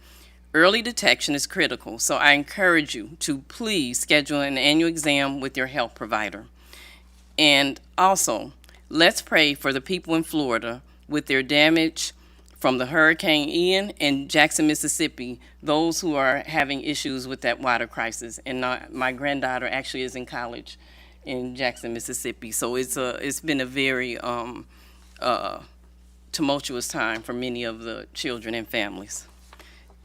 Early detection is critical, so I encourage you to please schedule an annual exam with your health provider. And also, let's pray for the people in Florida with their damage from the Hurricane Ian and Jackson, Mississippi, those who are having issues with that water crisis. And my granddaughter actually is in college in Jackson, Mississippi, so it's been a very tumultuous time for many of the children and families.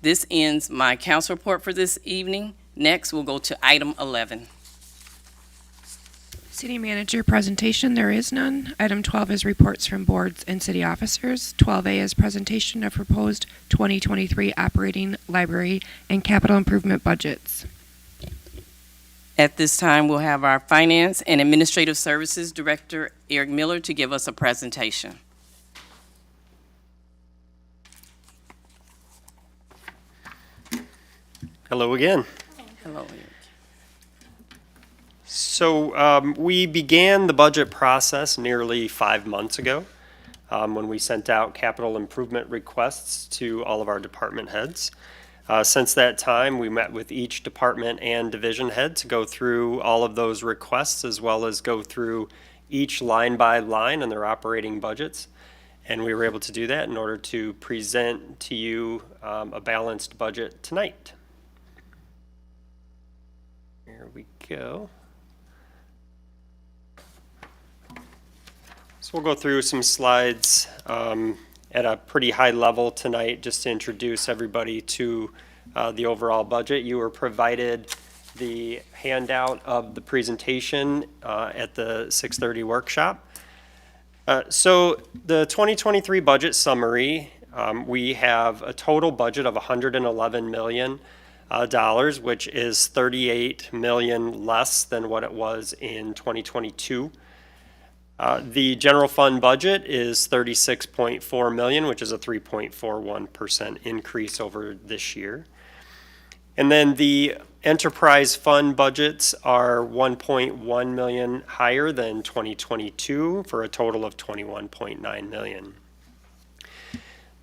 This ends my council report for this evening. Next, we'll go to item 11. City manager presentation, there is none. Item 12 is reports from boards and city officers. 12A is presentation of proposed 2023 operating, library, and capital improvement budgets. At this time, we'll have our Finance and Administrative Services Director, Eric Miller, to give us a presentation. Hello again. Hello, Eric. So we began the budget process nearly 5 months ago when we sent out capital improvement requests to all of our department heads. Since that time, we met with each department and division head to go through all of those requests as well as go through each line by line in their operating budgets. And we were able to do that in order to present to you a balanced budget tonight. Here we go. So we'll go through some slides at a pretty high level tonight just to introduce everybody to the overall budget. You were provided the handout of the presentation at the 6:30 workshop. So the 2023 budget summary, we have a total budget of $111 million, which is $38 million less than what it was in 2022. The general fund budget is $36.4 million, which is a 3.41% increase over this year. And then the enterprise fund budgets are $1.1 million higher than 2022 for a total of $21.9 million.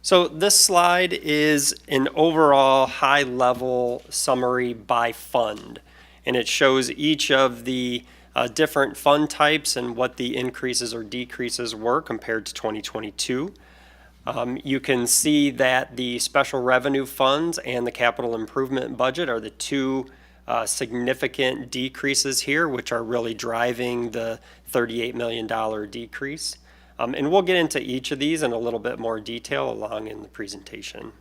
So this slide is an overall high-level summary by fund, and it shows each of the different fund types and what the increases or decreases were compared to 2022. You can see that the special revenue funds and the capital improvement budget are the two significant decreases here, which are really driving the $38 million decrease. And we'll get into each of these in a little bit more detail along in the presentation.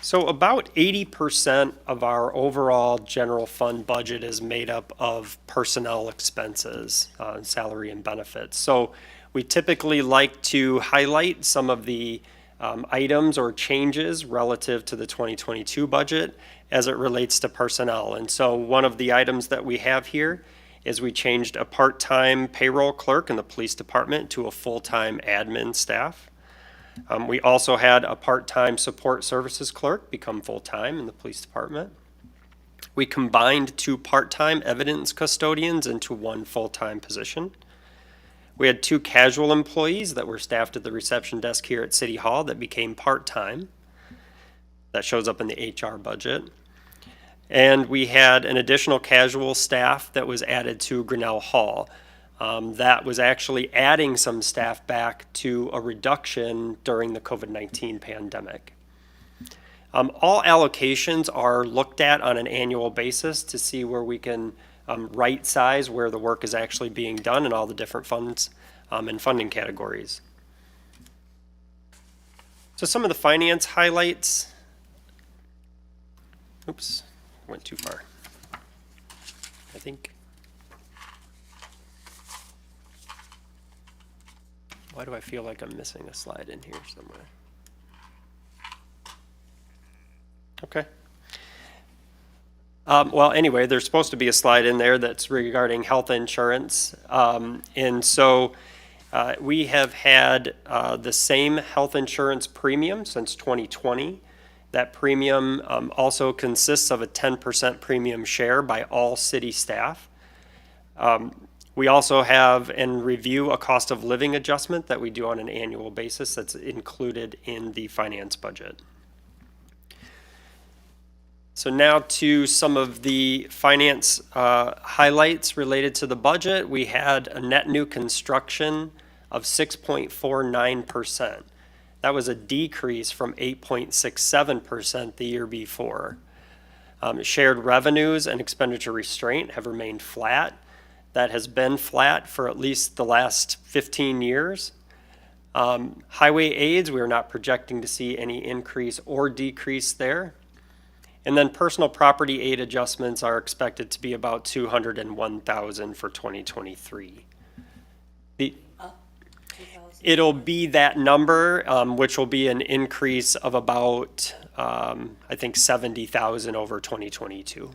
So about 80% of our overall general fund budget is made up of personnel expenses, salary and benefits. So we typically like to highlight some of the items or changes relative to the 2022 budget as it relates to personnel. And so one of the items that we have here is we changed a part-time payroll clerk in the police department to a full-time admin staff. We also had a part-time support services clerk become full-time in the police department. We combined 2 part-time evidence custodians into 1 full-time position. We had 2 casual employees that were staffed at the reception desk here at City Hall that became part-time. That shows up in the HR budget. And we had an additional casual staff that was added to Grinnell Hall. That was actually adding some staff back to a reduction during the COVID-19 pandemic. All allocations are looked at on an annual basis to see where we can right size where the work is actually being done in all the different funds and funding categories. So some of the finance highlights. Oops, went too far, I think. Why do I feel like I'm missing a slide in here somewhere? Okay. Well, anyway, there's supposed to be a slide in there that's regarding health insurance. And so we have had the same health insurance premium since 2020. That premium also consists of a 10% premium share by all city staff. We also have and review a cost of living adjustment that we do on an annual basis that's included in the finance budget. So now to some of the finance highlights related to the budget. We had a net new construction of 6.49%. That was a decrease from 8.67% the year before. Shared revenues and expenditure restraint have remained flat. That has been flat for at least the last 15 years. Highway aids, we are not projecting to see any increase or decrease there. And then personal property aid adjustments are expected to be about $201,000 for 2023. It'll be that number, which will be an increase of about, I think, $70,000 over 2022.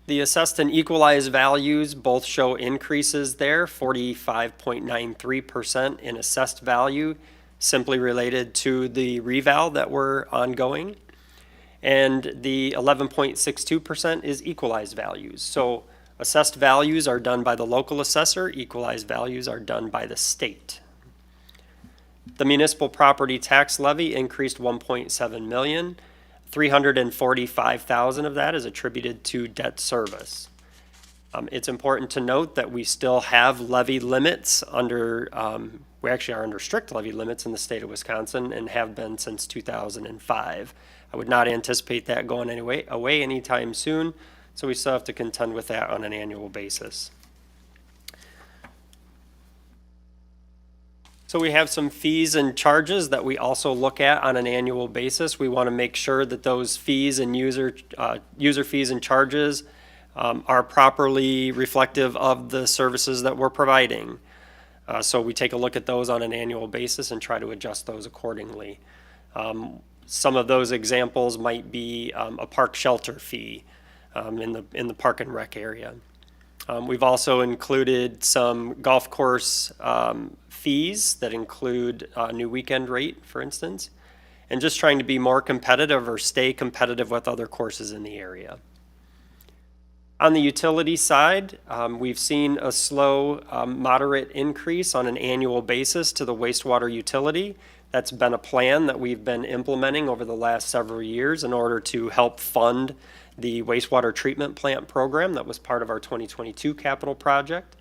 The assessed and equalized values both show increases there, 45.93% in assessed value, simply related to the reval that were ongoing. And the 11.62% is equalized values. So assessed values are done by the local assessor, equalized values are done by the state. The municipal property tax levy increased 1.7 million. 345,000 of that is attributed to debt service. It's important to note that we still have levy limits under, we actually are under strict levy limits in the state of Wisconsin and have been since 2005. I would not anticipate that going away anytime soon, so we still have to contend with that on an annual basis. So we have some fees and charges that we also look at on an annual basis. We want to make sure that those fees and user fees and charges are properly reflective of the services that we're providing. So we take a look at those on an annual basis and try to adjust those accordingly. Some of those examples might be a park shelter fee in the park and rec area. We've also included some golf course fees that include a new weekend rate, for instance, and just trying to be more competitive or stay competitive with other courses in the area. On the utility side, we've seen a slow, moderate increase on an annual basis to the wastewater utility. That's been a plan that we've been implementing over the last several years in order to help fund the wastewater treatment plant program that was part of our 2022 capital project.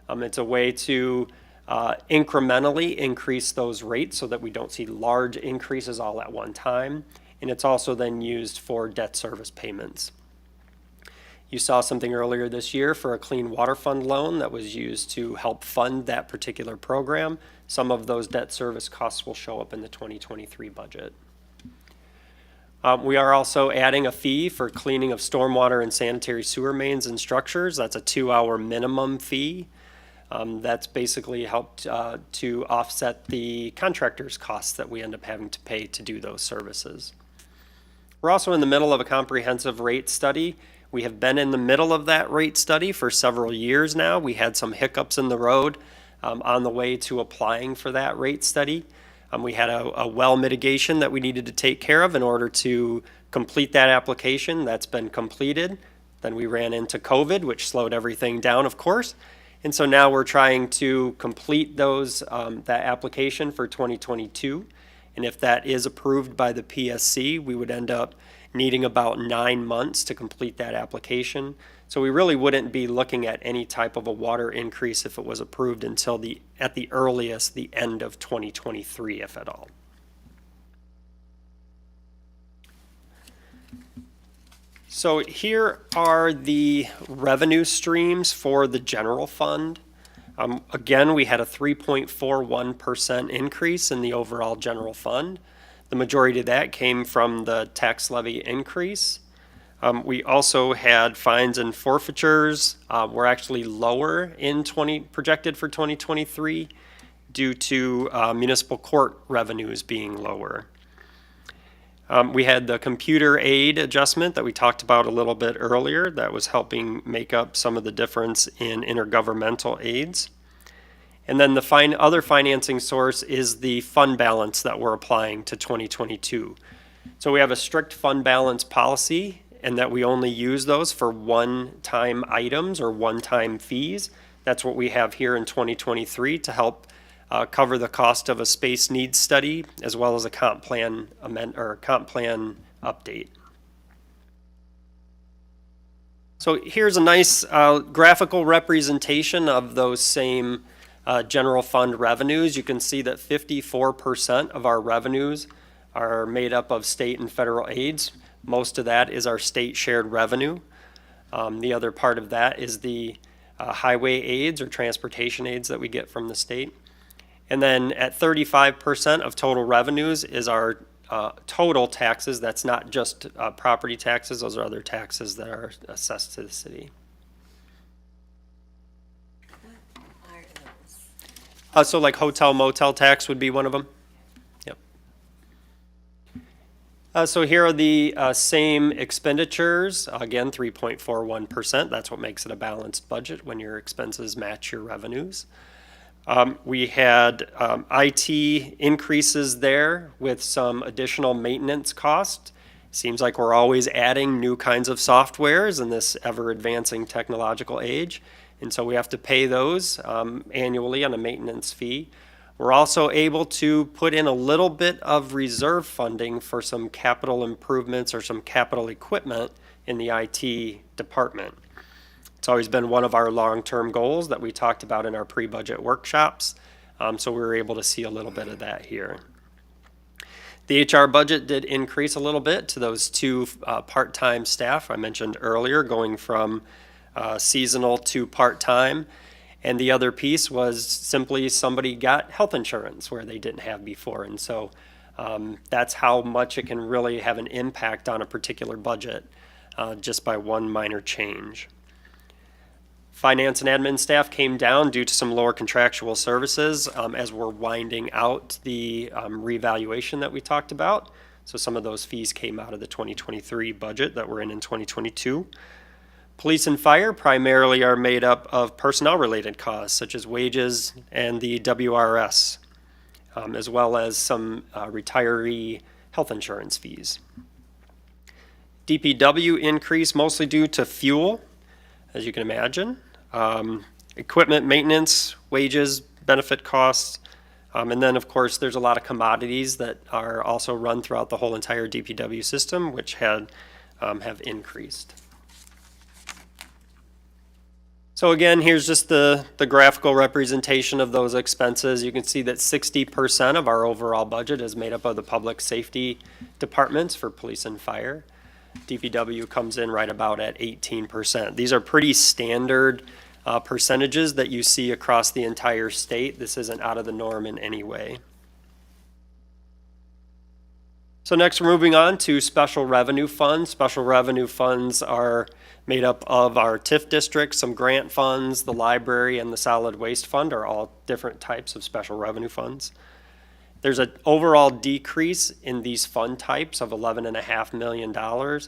It's a way to incrementally increase those rates so that we don't see large increases all at one time. And it's also then used for debt service payments. You saw something earlier this year for a Clean Water Fund loan that was used to help fund that particular program. Some of those debt service costs will show up in the 2023 budget. We are also adding a fee for cleaning of stormwater and sanitary sewer mains and structures. That's a 2-hour minimum fee. That's basically helped to offset the contractor's costs that we end up having to pay to do those services. We're also in the middle of a comprehensive rate study. We have been in the middle of that rate study for several years now. We had some hiccups in the road on the way to applying for that rate study. We had a well mitigation that we needed to take care of in order to complete that application. That's been completed. Then we ran into COVID, which slowed everything down, of course. And so now we're trying to complete that application for 2022. And if that is approved by the PSC, we would end up needing about 9 months to complete that application. So we really wouldn't be looking at any type of a water increase if it was approved until at the earliest, the end of 2023, if at all. So here are the revenue streams for the general fund. Again, we had a 3.41% increase in the overall general fund. The majority of that came from the tax levy increase. We also had fines and forfeitures were actually lower in projected for 2023 due to municipal court revenues being lower. We had the computer aid adjustment that we talked about a little bit earlier that was helping make up some of the difference in intergovernmental aids. And then the other financing source is the fund balance that we're applying to 2022. So we have a strict fund balance policy and that we only use those for one-time items or one-time fees. That's what we have here in 2023 to help cover the cost of a space needs study as well as a comp plan update. So here's a nice graphical representation of those same general fund revenues. You can see that 54% of our revenues are made up of state and federal aids. Most of that is our state shared revenue. The other part of that is the highway aids or transportation aids that we get from the state. And then at 35% of total revenues is our total taxes. That's not just property taxes. Those are other taxes that are assessed to the city. So like hotel motel tax would be one of them. Yep. So here are the same expenditures. Again, 3.41%. That's what makes it a balanced budget when your expenses match your revenues. We had IT increases there with some additional maintenance cost. Seems like we're always adding new kinds of softwares in this ever-advancing technological age. And so we have to pay those annually on a maintenance fee. We're also able to put in a little bit of reserve funding for some capital improvements or some capital equipment in the IT department. It's always been one of our long-term goals that we talked about in our pre-budget workshops. So we were able to see a little bit of that here. The HR budget did increase a little bit to those two part-time staff I mentioned earlier, going from seasonal to part-time. And the other piece was simply somebody got health insurance where they didn't have before. And so that's how much it can really have an impact on a particular budget just by one minor change. Finance and admin staff came down due to some lower contractual services as we're winding out the revaluation that we talked about. So some of those fees came out of the 2023 budget that we're in 2022. Police and fire primarily are made up of personnel-related costs, such as wages and the WRS, as well as some retiree health insurance fees. DPW increase mostly due to fuel, as you can imagine. Equipment maintenance, wages, benefit costs, and then of course there's a lot of commodities that are also run throughout the whole entire DPW system, which have increased. So again, here's just the graphical representation of those expenses. You can see that 60% of our overall budget is made up of the public safety departments for police and fire. DPW comes in right about at 18%. These are pretty standard percentages that you see across the entire state. This isn't out of the norm in any way. So next we're moving on to special revenue funds. Special revenue funds are made up of our TIF district, some grant funds, the library, and the solid waste fund are all different types of special revenue funds. There's an overall decrease in these fund types of $11.5 million.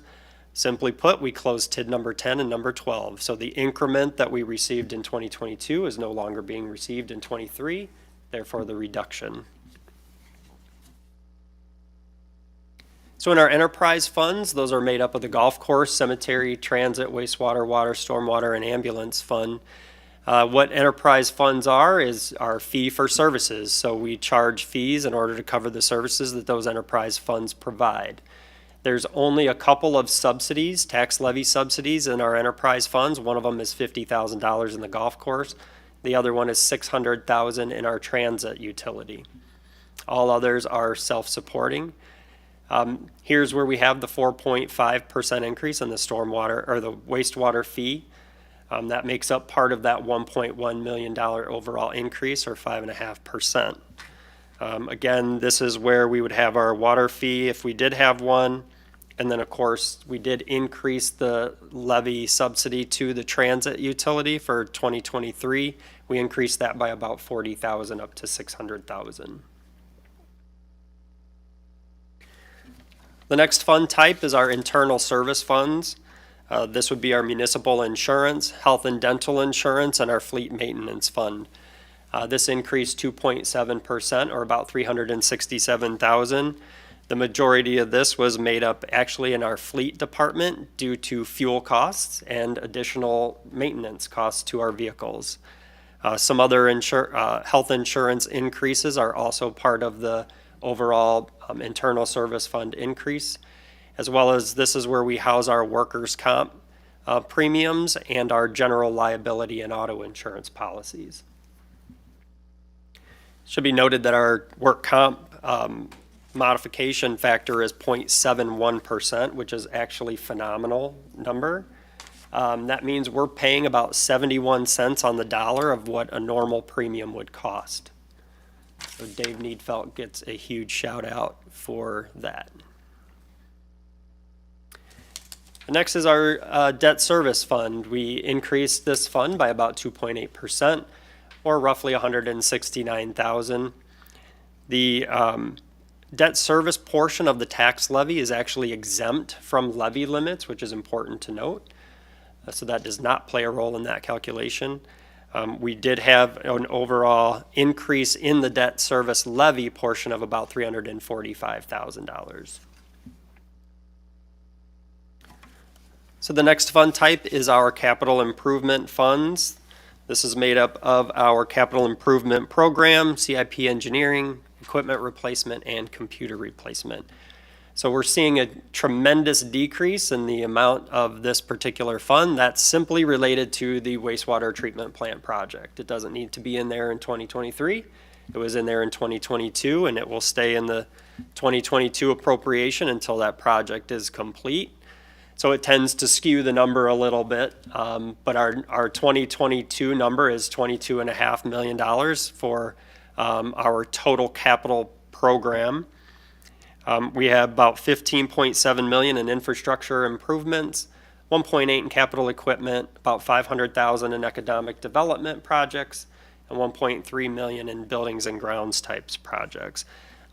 Simply put, we closed TID number 10 and number 12. So the increment that we received in 2022 is no longer being received in 23, therefore the reduction. So in our enterprise funds, those are made up of the golf course, cemetery, transit, wastewater, water, stormwater, and ambulance fund. What enterprise funds is our fee for services. So we charge fees in order to cover the services that those enterprise funds provide. There's only a couple of subsidies, tax levy subsidies in our enterprise funds. One of them is $50,000 in the golf course. The other one is $600,000 in our transit utility. All others are self-supporting. Here's where we have the 4.5% increase in the stormwater or the wastewater fee. That makes up part of that $1.1 million overall increase, or 5.5%. Again, this is where we would have our water fee if we did have one. And then, of course, we did increase the levy subsidy to the transit utility for 2023. We increased that by about $40,000 up to $600,000. The next fund type is our internal service funds. This would be our municipal insurance, health and dental insurance, and our fleet maintenance fund. This increased 2.7%, or about $367,000. The majority of this was made up actually in our fleet department due to fuel costs and additional maintenance costs to our vehicles. Some other health insurance increases are also part of the overall internal service fund increase, as well as this is where we house our workers' comp premiums and our general liability and auto insurance policies. Should be noted that our work comp modification factor is 0.71%, which is actually a phenomenal number. That means we're paying about 71 cents on the dollar of what a normal premium would cost. So Dave Needfelt gets a huge shout out for that. Next is our debt service fund. We increased this fund by about 2.8%, or roughly $169,000. The debt service portion of the tax levy is actually exempt from levy limits, which is important to note. So that does not play a role in that calculation. We did have an overall increase in the debt service levy portion of about $345,000. So the next fund type is our capital improvement funds. This is made up of our capital improvement program, CIP engineering, equipment replacement, and computer replacement. So we're seeing a tremendous decrease in the amount of this particular fund. That's simply related to the wastewater treatment plant project. It doesn't need to be in there in 2023. It was in there in 2022, and it will stay in the 2022 appropriation until that project is complete. So it tends to skew the number a little bit, but our 2022 number is $22.5 million for our total capital program. We have about $15.7 million in infrastructure improvements, 1.8 in capital equipment, about $500,000 in economic development projects, and 1.3 million in buildings and grounds types projects.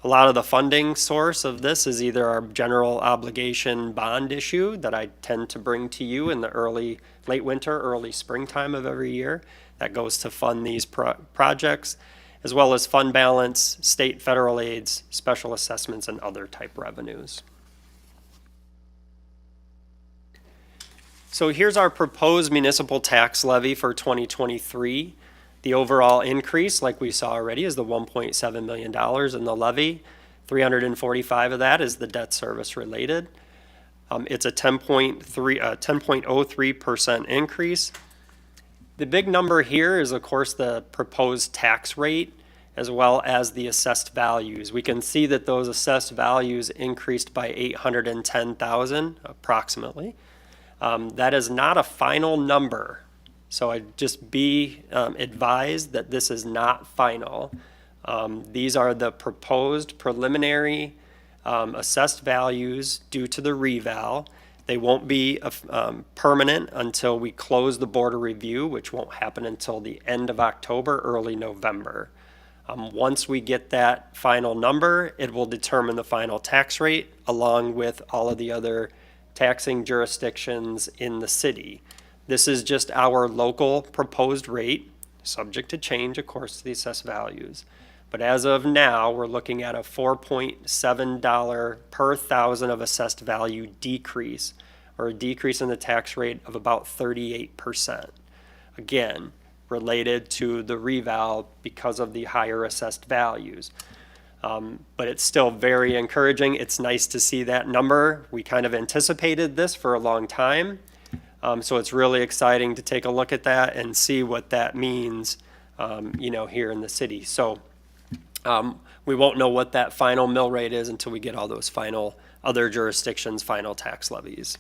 A lot of the funding source of this is either our general obligation bond issue that I tend to bring to you in the late winter, early springtime of every year. That goes to fund these projects, as well as fund balance, state, federal aids, special assessments, and other type revenues. So here's our proposed municipal tax levy for 2023. The overall increase, like we saw already, is the $1.7 million in the levy. 345 of that is the debt service related. It's a 10.03% increase. The big number here is, of course, the proposed tax rate as well as the assessed values. We can see that those assessed values increased by $810,000 approximately. That is not a final number. So I'd just be advised that this is not final. These are the proposed preliminary assessed values due to the reval. They won't be permanent until we close the board of review, which won't happen until the end of October, early November. Once we get that final number, it will determine the final tax rate along with all of the other taxing jurisdictions in the city. This is just our local proposed rate, subject to change, of course, to the assessed values. But as of now, we're looking at a $4.7 per thousand of assessed value decrease, or a decrease in the tax rate of about 38%. Again, related to the reval because of the higher assessed values. But it's still very encouraging. It's nice to see that number. We kind of anticipated this for a long time. So it's really exciting to take a look at that and see what that means, here in the city. So we won't know what that final mill rate is until we get all those final other jurisdictions' final tax levies.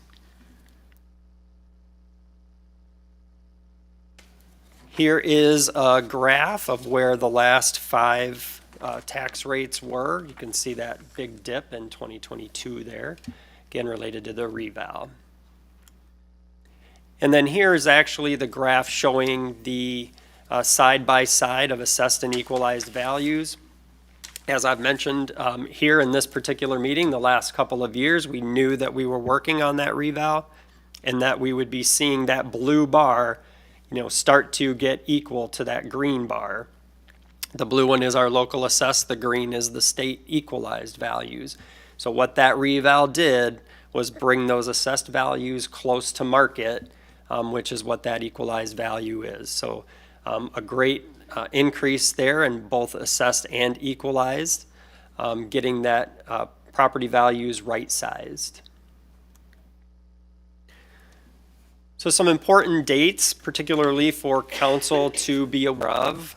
Here is a graph of where the last 5 tax rates were. You can see that big dip in 2022 there, again related to the reval. And then here is actually the graph showing the side-by-side of assessed and equalized values. As I've mentioned here in this particular meeting, the last couple of years, we knew that we were working on that reval and that we would be seeing that blue bar start to get equal to that green bar. The blue one is our local assessed, the green is the state equalized values. So what that reval did was bring those assessed values close to market, which is what that equalized value is. So a great increase there in both assessed and equalized, getting that property values right-sized. So some important dates, particularly for council to be aware of.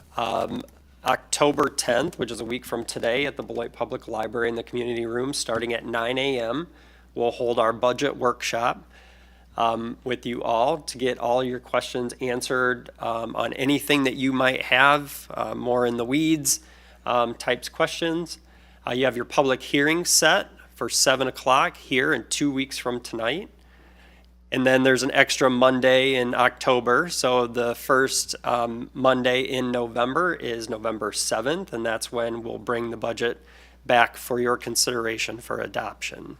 October 10th, which is a week from today, at the Beloit Public Library in the community room, starting at 9 a.m., we'll hold our budget workshop with you all to get all your questions answered on anything that you might have, more in the weeds types questions. You have your public hearing set for 7 o'clock here in 2 weeks from tonight. And then there's an extra Monday in October. So the first Monday in November is November 7th, and that's when we'll bring the budget back for your consideration for adoption.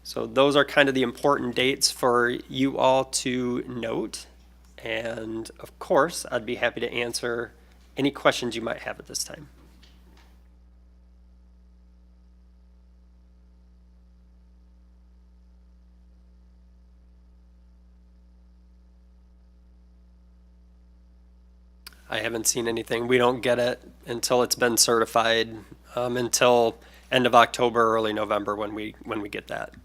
So those are kind of the important dates for you all to note. And of course, I'd be happy to answer any questions you might have at this time. I haven't seen anything. We don't get it until it's been certified, until end of October, early November when we get that.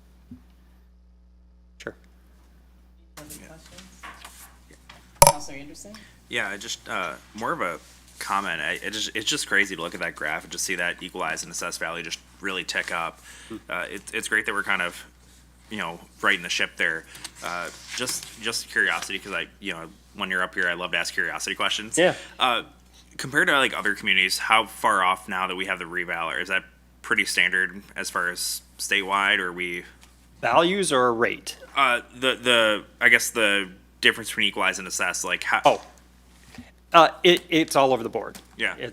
Sure. Other questions? Councilor Anderson? Yeah, I just more of a comment. It's just crazy to look at that graph and just see that equalized and assessed value just really tick up. It's great that we're kind of, righting the ship there. Just curiosity, because when you're up here, I love to ask curiosity questions. Yeah. Compared to like other communities, how far off now that we have the reval, or is that pretty standard as far as statewide, or we? Values or rate? I guess the difference between equalized and assessed, like how? It's all over the board. Yeah.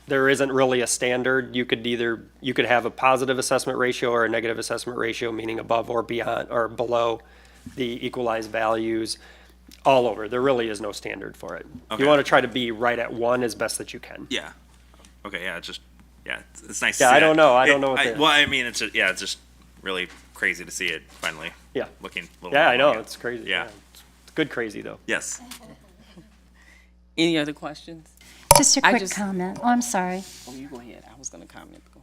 There isn't really a standard. You could have a positive assessment ratio or a negative assessment ratio, meaning above or beyond or below the equalized values, all over. There really is no standard for it. Okay. You want to try to be right at one as best that you can. Yeah. Okay. Yeah. It's nice. Yeah. To see I don't know. I don't know. It's just really crazy to see it finally. Yeah. Looking a little. Yeah, more I know. like it. It's crazy. Yeah. It's good crazy though. Yes. Any other questions? Just a quick comment. Oh, I'm sorry. Oh, you go ahead. I was going to comment. Go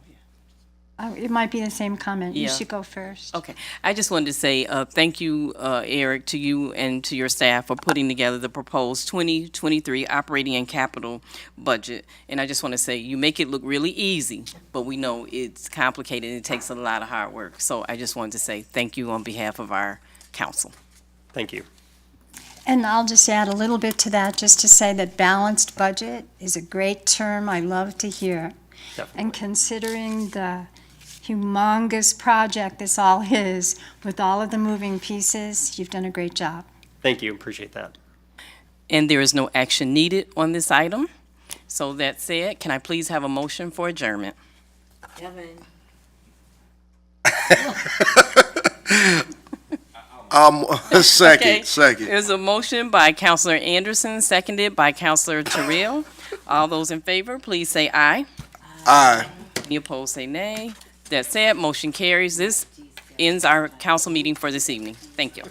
ahead. It might be the same comment. You Yeah. should go first. Okay. I just wanted to say thank you, Eric, to you and to your staff for putting together the proposed 2023 operating and capital budget. And I just want to say you make it look really easy, but we know it's complicated and it takes a lot of hard work. So I just wanted to say thank you on behalf of our council. Thank you. And I'll just add a little bit to that, just to say that balanced budget is a great term I love to hear. Definitely. And considering the humongous project this all is, with all of the moving pieces. You've done a great job. Thank you, appreciate that. And there is no action needed on this item. So that said, can I please have a motion for adjournment? Second, Okay. second. There's a motion by Counselor Anderson, seconded by Counselor Terrell. All those in favor, please say aye. Aye. Any opposed, say nay. That said, motion carries. This ends our council meeting for this evening. Thank you.